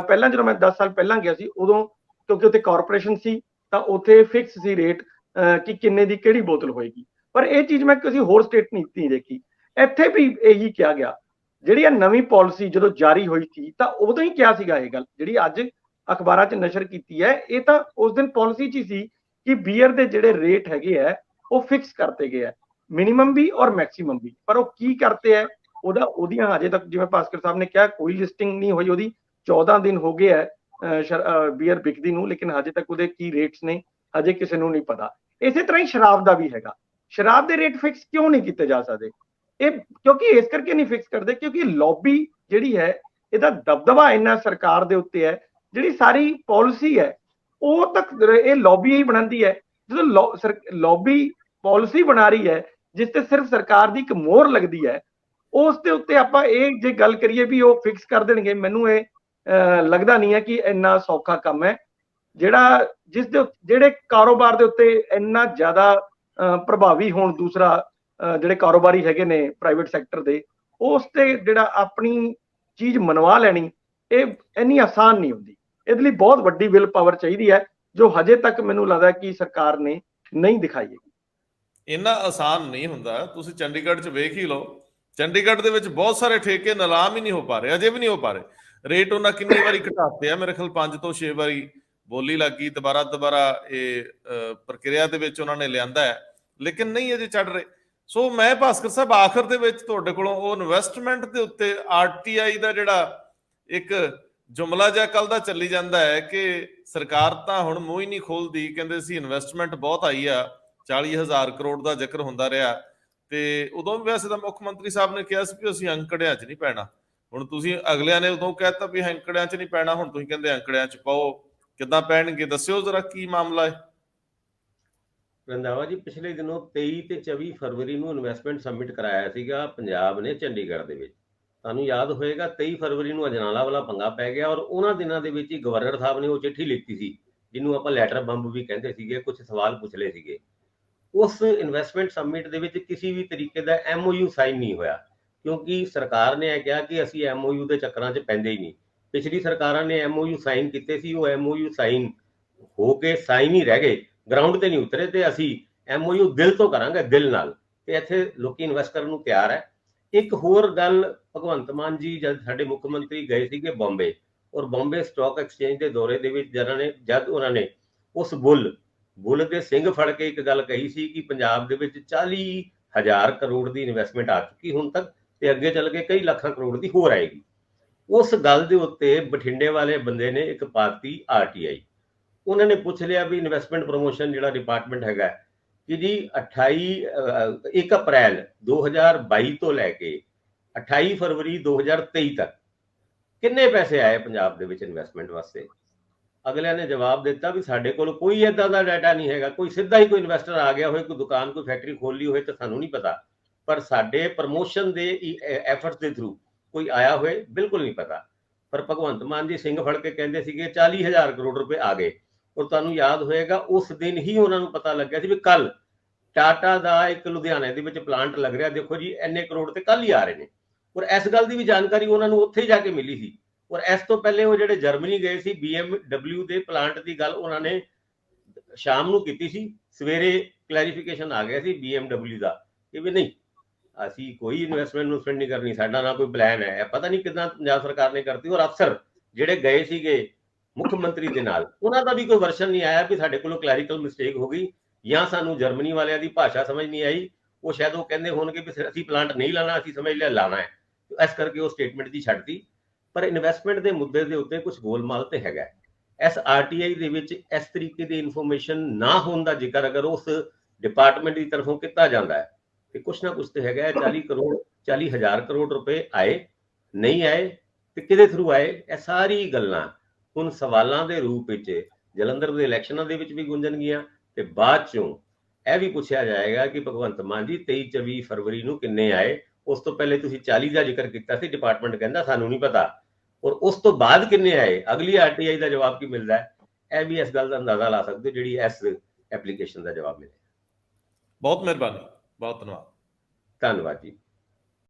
ਪਹਿਲਾਂ ਜਦੋਂ ਮੈਂ 10 ਸਾਲ ਪਹਿਲਾਂ ਗਿਆ ਸੀ ਉਦੋਂ ਕਿਉਂਕਿ ਉੱਥੇ ਕਾਰਪੋਰੇਸ਼ਨ ਸੀ ਤਾਂ ਉੱਥੇ ਫਿਕਸ ਸੀ ਰੇਟ ਕਿ ਕਿੰਨੇ ਦੀ ਕਿਹੜੀ ਬੋਤਲ ਹੋਏਗੀ। ਪਰ ਇਹ ਚੀਜ਼ ਮੈਂ ਕਿਸੇ ਹੋਰ ਸਟੇਟ ਨਹੀਂ ਦੇਖੀ। ਇੱਥੇ ਵੀ ਇਹੀ ਕਿਹਾ ਗਿਆ, ਜਿਹੜੀ ਇਹ ਨਵੀਂ ਪਾਲਿਸੀ ਜਦੋਂ ਜਾਰੀ ਹੋਈ ਸੀ ਤਾਂ ਉਦੋਂ ਹੀ ਕਿਹਾ ਸੀਗਾ ਇਹ ਗੱਲ ਜਿਹੜੀ ਅੱਜ ਅਖਬਾਰਾਂ 'ਚ ਨਸ਼ਰ ਕੀਤੀ ਹੈ। ਇਹ ਤਾਂ ਉਸ ਦਿਨ ਪਾਲਿਸੀ 'ਚ ਹੀ ਸੀ ਕਿ ਬੀਅਰ ਦੇ ਜਿਹੜੇ ਰੇਟ ਹੈਗੇ ਆ ਉਹ ਫਿਕਸ ਕਰਤੇ ਗਏ ਆ, ਮਿਨੀਮਮ ਵੀ ਔਰ ਮੈਕਸਿਮਮ ਵੀ। ਪਰ ਉਹ ਕੀ ਕਰਤੇ ਹੈ ਉਹਦੀਆਂ ਹਜੇ ਤੱਕ, ਜਿਵੇਂ ਭਾਸਕਰ ਸਾਹਿਬ ਨੇ ਕਿਹਾ, ਕੋਈ ਲਿਸਟਿੰਗ ਨਹੀਂ ਹੋਈ ਉਹਦੀ। 14 ਦਿਨ ਹੋ ਗਏ ਹੈ ਬੀਅਰ ਵਿਕਦੀ ਨੂੰ, ਲੇਕਿਨ ਹਜੇ ਤੱਕ ਉਹਦੇ ਕੀ ਰੇਟਸ ਨੇ ਹਜੇ ਕਿਸੇ ਨੂੰ ਨਹੀਂ ਪਤਾ। ਇਸੇ ਤਰ੍ਹਾਂ ਹੀ ਸ਼ਰਾਬ ਦਾ ਵੀ ਹੈਗਾ। ਸ਼ਰਾਬ ਦੇ ਰੇਟ ਫਿਕਸ ਕਿਉਂ ਨਹੀਂ ਕੀਤੇ ਜਾ ਸਕਦੇ? ਇਹ ਕਿਉਂਕਿ ਇਸ ਕਰਕੇ ਨਹੀਂ ਫਿਕਸ ਕਰਦੇ ਕਿਉਂਕਿ ਲੌਬੀ ਜਿਹੜੀ ਹੈ, ਇਹਦਾ ਦਬਦਬਾ ਇੰਨਾ ਸਰਕਾਰ ਦੇ ਉੱਤੇ ਹੈ। ਜਿਹੜੀ ਸਾਰੀ ਪਾਲਿਸੀ ਹੈ ਉਹ ਤੱਕ ਇਹ ਲੌਬੀ ਹੀ ਬਣਾਉਂਦੀ ਹੈ। ਜਦੋਂ ਲੌਬੀ ਪਾਲਿਸੀ ਬਣਾ ਰਹੀ ਹੈ ਜਿਸ ਤੇ ਸਿਰਫ ਸਰਕਾਰ ਦੀ ਇੱਕ ਮੋਹਰ ਲੱਗਦੀ ਹੈ, ਉਸ ਦੇ ਉੱਤੇ ਆਪਾਂ ਇਹ ਜੇ ਗੱਲ ਕਰੀਏ ਵੀ ਉਹ ਫਿਕਸ ਕਰ ਦੇਣਗੇ, ਮੈਨੂੰ ਇਹ ਲੱਗਦਾ ਨਹੀਂ ਹੈ ਕਿ ਇੰਨਾ ਸੌਖਾ ਕੰਮ ਹੈ ਜਿਹੜਾ ਜਿਹੜੇ ਕਾਰੋਬਾਰ ਦੇ ਉੱਤੇ ਇੰਨਾ ਜ਼ਿਆਦਾ ਪ੍ਰਭਾਵੀ ਹੋਣ। ਦੂਸਰਾ ਜਿਹੜੇ ਕਾਰੋਬਾਰੀ ਹੈਗੇ ਨੇ ਪ੍ਰਾਈਵੇਟ ਸੈਕਟਰ ਦੇ, ਉਸ ਤੇ ਜਿਹੜਾ ਆਪਣੀ ਚੀਜ਼ ਮਨਵਾ ਲੈਣੀ ਇਹ ਇੰਨੀ ਆਸਾਨ ਨਹੀਂ ਹੁੰਦੀ। ਇਹਦੇ ਲਈ ਬਹੁਤ ਵੱਡੀ ਵਿਲ ਪਾਵਰ ਚਾਹੀਦੀ ਹੈ ਜੋ ਹਜੇ ਤੱਕ ਮੈਨੂੰ ਲੱਗਦਾ ਕਿ ਸਰਕਾਰ ਨੇ ਨਹੀਂ ਦਿਖਾਈ ਹੈ। ਇੰਨਾ ਆਸਾਨ ਨਹੀਂ ਹੁੰਦਾ। ਤੁਸੀਂ ਚੰਡੀਗੜ੍ਹ 'ਚ ਵੇਖ ਹੀ ਲਓ, ਚੰਡੀਗੜ੍ਹ ਦੇ ਵਿੱਚ ਬਹੁਤ ਸਾਰੇ ਠੇਕੇ ਨਿਲਾਮ ਹੀ ਨਹੀਂ ਹੋ ਪਾ ਰਹੇ, ਅਜੇ ਵੀ ਨਹੀਂ ਹੋ ਪਾ ਰਹੇ। ਰੇਟ ਉਹਨਾਂ ਕਿੰਨੀ ਵਾਰੀ ਘਟਾਤੇ ਆ, ਮੇਰੇ ਖਿਆਲ 5 ਤੋਂ 6 ਵਾਰੀ ਬੋਲੀ ਲੱਗੀ, ਦੁਬਾਰਾ ਇਹ ਪ੍ਰਕਿਰਿਆ ਦੇ ਵਿੱਚ ਉਹਨਾਂ ਨੇ ਲਿਆਂਦਾ ਹੈ, ਲੇਕਿਨ ਨਹੀਂ ਅਜੇ ਚੜ ਰਹੇ। ਸੋ ਮੈਂ ਭਾਸਕਰ ਸਾਹਿਬ ਆਖਰ ਦੇ ਵਿੱਚ ਤੁਹਾਡੇ ਕੋਲੋਂ ਉਹ ਇਨਵੈਸਟਮੈਂਟ ਦੇ ਉੱਤੇ RTI ਦਾ ਜਿਹੜਾ ਇੱਕ ਜੁਮਲਾ ਜਿਹਾ ਕੱਲ ਦਾ ਚੱਲੀ ਜਾਂਦਾ ਹੈ ਕਿ ਸਰਕਾਰ ਤਾਂ ਹੁਣ ਮੂੰਹ ਹੀ ਨਹੀਂ ਖੋਲਦੀ, ਕਹਿੰਦੇ ਸੀ ਇਨਵੈਸਟਮੈਂਟ ਬਹੁਤ ਆਈ ਆ, 40,000 ਕਰੋੜ ਦਾ ਜ਼ਿਕਰ ਹੁੰਦਾ ਰਿਹਾ ਤੇ ਉਦੋਂ ਵੀ ਵੈਸੇ ਤਾਂ ਮੁੱਖ ਮੰਤਰੀ ਸਾਹਿਬ ਨੇ ਕਿਹਾ ਸੀ ਕਿ ਅਸੀਂ ਅੰਕੜਿਆਂ 'ਚ ਨਹੀਂ ਪੈਣਾ। ਹੁਣ ਤੁਸੀਂ ਅਗਲਿਆਂ ਨੇ ਉਦੋਂ ਕਹਿਤਾ ਵੀ ਅੰਕੜਿਆਂ 'ਚ ਨਹੀਂ ਪੈਣਾ, ਹੁਣ ਤੁਸੀਂ ਕਹਿੰਦੇ ਅੰਕੜਿਆਂ 'ਚ ਪਾਓ। ਕਿੱਦਾਂ ਪੈਣਗੇ ਦੱਸਿਓ ਜ਼ਰਾ, ਕੀ ਮਾਮਲਾ ਹੈ? ਰੰਧਾਵਾ ਜੀ, ਪਿਛਲੇ ਦਿਨੋਂ 23 ਤੇ 24 ਫਰਵਰੀ ਨੂੰ ਇਨਵੈਸਟਮੈਂਟ ਸਮਿਟ ਕਰਾਇਆ ਸੀਗਾ ਪੰਜਾਬ ਨੇ ਚੰਡੀਗੜ੍ਹ ਦੇ ਵਿੱਚ। ਤੁਹਾਨੂੰ ਯਾਦ ਹੋਏਗਾ 23 ਫਰਵਰੀ ਨੂੰ ਅਜਨਾਲਾ ਵਾਲਾ ਪੰਗਾ ਪੈ ਗਿਆ ਔਰ ਉਹਨਾਂ ਦਿਨਾਂ ਦੇ ਵਿੱਚ ਹੀ ਗਵਰਨਰ ਸਾਹਿਬ ਨੇ ਉਹ ਚਿੱਠੀ ਲਿਖਤੀ ਸੀ ਜਿਹਨੂੰ ਆਪਾਂ ਲੈਟਰ ਬੰਬ ਵੀ ਕਹਿੰਦੇ ਸੀਗੇ, ਕੁਝ ਸਵਾਲ ਪੁੱਛ ਲਏ ਸੀਗੇ। ਉਸ ਇਨਵੈਸਟਮੈਂਟ ਸਮਿਟ ਦੇ ਵਿੱਚ ਕਿਸੇ ਵੀ ਤਰੀਕੇ ਦਾ MOU ਸਾਈਨ ਨਹੀਂ ਹੋਇਆ ਕਿਉਂਕਿ ਸਰਕਾਰ ਨੇ ਇਹ ਕਿਹਾ ਕਿ ਅਸੀਂ MOU ਦੇ ਚੱਕਰਾਂ 'ਚ ਪੈਂਦੇ ਹੀ ਨਹੀਂ। ਪਿਛਲੀ ਸਰਕਾਰਾਂ ਨੇ MOU ਸਾਈਨ ਕੀਤੇ ਸੀ, ਉਹ MOU ਸਾਈਨ ਹੋ ਕੇ ਸਾਈਨ ਹੀ ਰਹਿ ਗਏ, ਗਰਾਊਂਡ ਤੇ ਨਹੀਂ ਉਤਰੇ ਤੇ ਅਸੀਂ MOU ਦਿਲ ਤੋਂ ਕਰਾਂਗੇ, ਦਿਲ ਨਾਲ। ਤੇ ਇੱਥੇ ਲੋਕੀ ਇਨਵੈਸਟ ਕਰਨ ਨੂੰ ਤਿਆਰ ਹੈ। ਇੱਕ ਹੋਰ ਗੱਲ, ਭਗਵੰਤ ਮਾਨ ਜੀ ਜਦ ਸਾਡੇ ਮੁੱਖ ਮੰਤਰੀ ਗਏ ਸੀਗੇ ਬੰਬੇ ਔਰ ਬੰਬੇ ਸਟਾਕ ਐਕਸਚੇਂਜ ਦੇ ਦੌਰੇ ਦੇ ਵਿੱਚ ਜਦ ਉਹਨਾਂ ਨੇ ਉਸ ਬੁੱਲ ਦੇ ਸਿੰਘ ਫੜ ਕੇ ਇੱਕ ਗੱਲ ਕਹੀ ਸੀ ਕਿ ਪੰਜਾਬ ਦੇ ਵਿੱਚ 40,000 ਕਰੋੜ ਦੀ ਇਨਵੈਸਟਮੈਂਟ ਆ ਚੁੱਕੀ ਹੁਣ ਤੱਕ ਤੇ ਅੱਗੇ ਚੱਲ ਕੇ ਕਈ ਲੱਖਾਂ ਕਰੋੜ ਦੀ ਹੋਰ ਆਏਗੀ। ਉਸ ਗੱਲ ਦੇ ਉੱਤੇ ਬਠਿੰਡੇ ਵਾਲੇ ਬੰਦੇ ਨੇ ਇੱਕ ਪਾਰਟੀ RTI, ਉਹਨਾਂ ਨੇ ਪੁੱਛ ਲਿਆ ਵੀ ਇਨਵੈਸਟਮੈਂਟ ਪ੍ਰੋਮੋਸ਼ਨ ਜਿਹੜਾ ਡਿਪਾਰਟਮੈਂਟ ਹੈਗਾ ਕਿ ਜੀ 1 ਅਪ੍ਰੈਲ 2022 ਤੋਂ ਲੈ ਕੇ 28 ਫਰਵਰੀ 2023 ਤੱਕ ਕਿੰਨੇ ਪੈਸੇ ਆਏ ਪੰਜਾਬ ਦੇ ਵਿੱਚ ਇਨਵੈਸਟਮੈਂਟ ਵਾਸਤੇ? ਅਗਲਿਆਂ ਨੇ ਜਵਾਬ ਦਿੱਤਾ ਵੀ ਸਾਡੇ ਕੋਲ ਕੋਈ ਏਦਾਂ ਦਾ ਡਾਟਾ ਨਹੀਂ ਹੈਗਾ, ਕੋਈ ਸਿੱਧਾ ਹੀ ਕੋਈ ਇਨਵੈਸਟਰ ਆ ਗਿਆ ਹੋਏ, ਕੋਈ ਦੁਕਾਨ, ਕੋਈ ਫੈਕਟਰੀ ਖੋਲੀ ਹੋਏ ਤਾਂ ਸਾਨੂੰ ਨਹੀਂ ਪਤਾ, ਪਰ ਸਾਡੇ ਪ੍ਰਮੋਸ਼ਨ ਦੇ ਐਫਰਟਸ ਦੇ ਥਰੂ ਕੋਈ ਆਇਆ ਹੋਏ ਬਿਲਕੁਲ ਨਹੀਂ ਪਤਾ। ਪਰ ਭਗਵੰਤ ਮਾਨ ਜੀ ਸਿੰਘ ਫੜ ਕੇ ਕਹਿੰਦੇ ਸੀਗੇ 40,000 ਕਰੋੜ ਰੁਪਏ ਆ ਗਏ। ਔਰ ਤੁਹਾਨੂੰ ਯਾਦ ਹੋਏਗਾ ਉਸ ਦਿਨ ਹੀ ਉਹਨਾਂ ਨੂੰ ਪਤਾ ਲੱਗਿਆ ਸੀ ਵੀ ਕੱਲ ਟਾਟਾ ਦਾ ਇੱਕ ਲੁਧਿਆਣੇ ਦੇ ਵਿੱਚ ਪਲਾਂਟ ਲੱਗ ਰਿਹਾ, ਦੇਖੋ ਜੀ ਇੰਨੇ ਕਰੋੜ ਤੇ ਕੱਲ ਹੀ ਆ ਰਹੇ ਨੇ। ਔਰ ਇਸ ਗੱਲ ਦੀ ਵੀ ਜਾਣਕਾਰੀ ਉਹਨਾਂ ਨੂੰ ਉੱਥੇ ਹੀ ਜਾ ਕੇ ਮਿਲੀ ਸੀ। ਔਰ ਇਸ ਤੋਂ ਪਹਿਲੇ ਉਹ ਜਿਹੜੇ ਜਰਮਨੀ ਗਏ ਸੀ BMW ਦੇ ਪਲਾਂਟ ਦੀ ਗੱਲ ਉਹਨਾਂ ਨੇ ਸ਼ਾਮ ਨੂੰ ਕੀਤੀ ਸੀ, ਸਵੇਰੇ ਕਲੈਰੀਫਿਕੇਸ਼ਨ ਆ ਗਿਆ ਸੀ BMW ਦਾ ਕਿ ਵੀ ਨਹੀਂ, ਅਸੀਂ ਕੋਈ ਇਨਵੈਸਟਮੈਂਟ ਨਹੀਂ ਕਰਨੀ, ਸਾਡਾ ਨਾ ਕੋਈ ਪਲਾਨ ਹੈ। ਪਤਾ ਨਹੀਂ ਕਿੱਦਾਂ ਪੰਜਾਬ ਸਰਕਾਰ ਨੇ ਕਰਤੀ। ਔਰ ਅਫਸਰ ਜਿਹੜੇ ਗਏ ਸੀਗੇ ਮੁੱਖ ਮੰਤਰੀ ਦੇ ਨਾਲ, ਉਹਨਾਂ ਦਾ ਵੀ ਕੋਈ ਵਰਸ਼ਨ ਨਹੀਂ ਆਇਆ ਵੀ ਸਾਡੇ ਕੋਲੋਂ ਕਲੈਰੀਕਲ ਮਿਸਟੇਕ ਹੋ ਗਈ ਜਾਂ ਸਾਨੂੰ ਜਰਮਨੀ ਵਾਲਿਆਂ ਦੀ ਭਾਸ਼ਾ ਸਮਝ ਨਹੀਂ ਆਈ। ਉਹ ਸ਼ਾਇਦ ਉਹ ਕਹਿੰਦੇ ਹੋਣਗੇ ਵੀ ਅਸੀਂ ਪਲਾਂਟ ਨਹੀਂ ਲਾਣਾ, ਅਸੀਂ ਸਮਝ ਲਿਆ ਲਾਣਾ ਹੈ, ਇਸ ਕਰਕੇ ਉਹ ਸਟੇਟਮੈਂਟ ਦੀ ਛੱਡਤੀ। ਪਰ ਇਨਵੈਸਟਮੈਂਟ ਦੇ ਮੁੱਦੇ ਦੇ ਉੱਤੇ ਕੁਝ ਗੋਲਮਾਲ ਤੇ ਹੈਗਾ। ਇਸ RTI ਦੇ ਵਿੱਚ ਇਸ ਤਰੀਕੇ ਦੀ ਇਨਫੋਰਮੇਸ਼ਨ ਨਾ ਹੋਣ ਦਾ ਜ਼ਿਕਰ ਅਗਰ ਉਸ ਡਿਪਾਰਟਮੈਂਟ ਦੀ ਤਰਫੋਂ ਕੀਤਾ ਜਾਂਦਾ ਹੈ ਤੇ ਕੁਛ ਨਾ ਕੁਛ ਤੇ ਹੈਗਾ। 40,000 ਕਰੋੜ ਰੁਪਏ ਆਏ ਨਹੀਂ ਆਏ ਤੇ ਕਿਹਦੇ ਥਰੂ ਆਏ, ਇਹ ਸਾਰੀ ਗੱਲਾਂ ਹੁਣ ਸਵਾਲਾਂ ਦੇ ਰੂਪ ਵਿੱਚ ਜਲੰਧਰ ਦੇ ਇਲੈਕਸ਼ਨਾਂ ਦੇ ਵਿੱਚ ਵੀ ਗੁੰਜਣਗੀਆਂ ਤੇ ਬਾਅਦ ਚੋਂ ਇਹ ਵੀ ਪੁੱਛਿਆ ਜਾਏਗਾ ਕਿ ਭਗਵੰਤ ਮਾਨ ਜੀ 23-24 ਫਰਵਰੀ ਨੂੰ ਕਿੰਨੇ ਆਏ। ਉਸ ਤੋਂ ਪਹਿਲੇ ਤੁਸੀਂ 40 ਦਾ ਜ਼ਿਕਰ ਕੀਤਾ ਸੀ, ਡਿਪਾਰਟਮੈਂਟ ਕਹਿੰਦਾ ਸਾਨੂੰ ਨਹੀਂ ਪਤਾ। ਔਰ ਉਸ ਤੋਂ ਬਾਅਦ ਕਿੰਨੇ ਆਏ, ਅਗਲੀ RTI ਦਾ ਜਵਾਬ ਕੀ ਮਿਲਦਾ ਹੈ, ਇਹ ਵੀ ਇਸ ਗੱਲ ਦਾ ਅੰਦਾਜ਼ਾ ਲਾ ਸਕਦੇ ਜਿਹੜੀ ਇਸ ਐਪਲੀਕੇਸ਼ਨ ਦਾ ਜਵਾਬ ਮਿਲੇ। ਬਹੁਤ ਮਿਹਰਬਾਨੀ, ਬਹੁਤ ਧੰਨਵਾਦ। ਧੰਨਵਾਦ ਜੀ।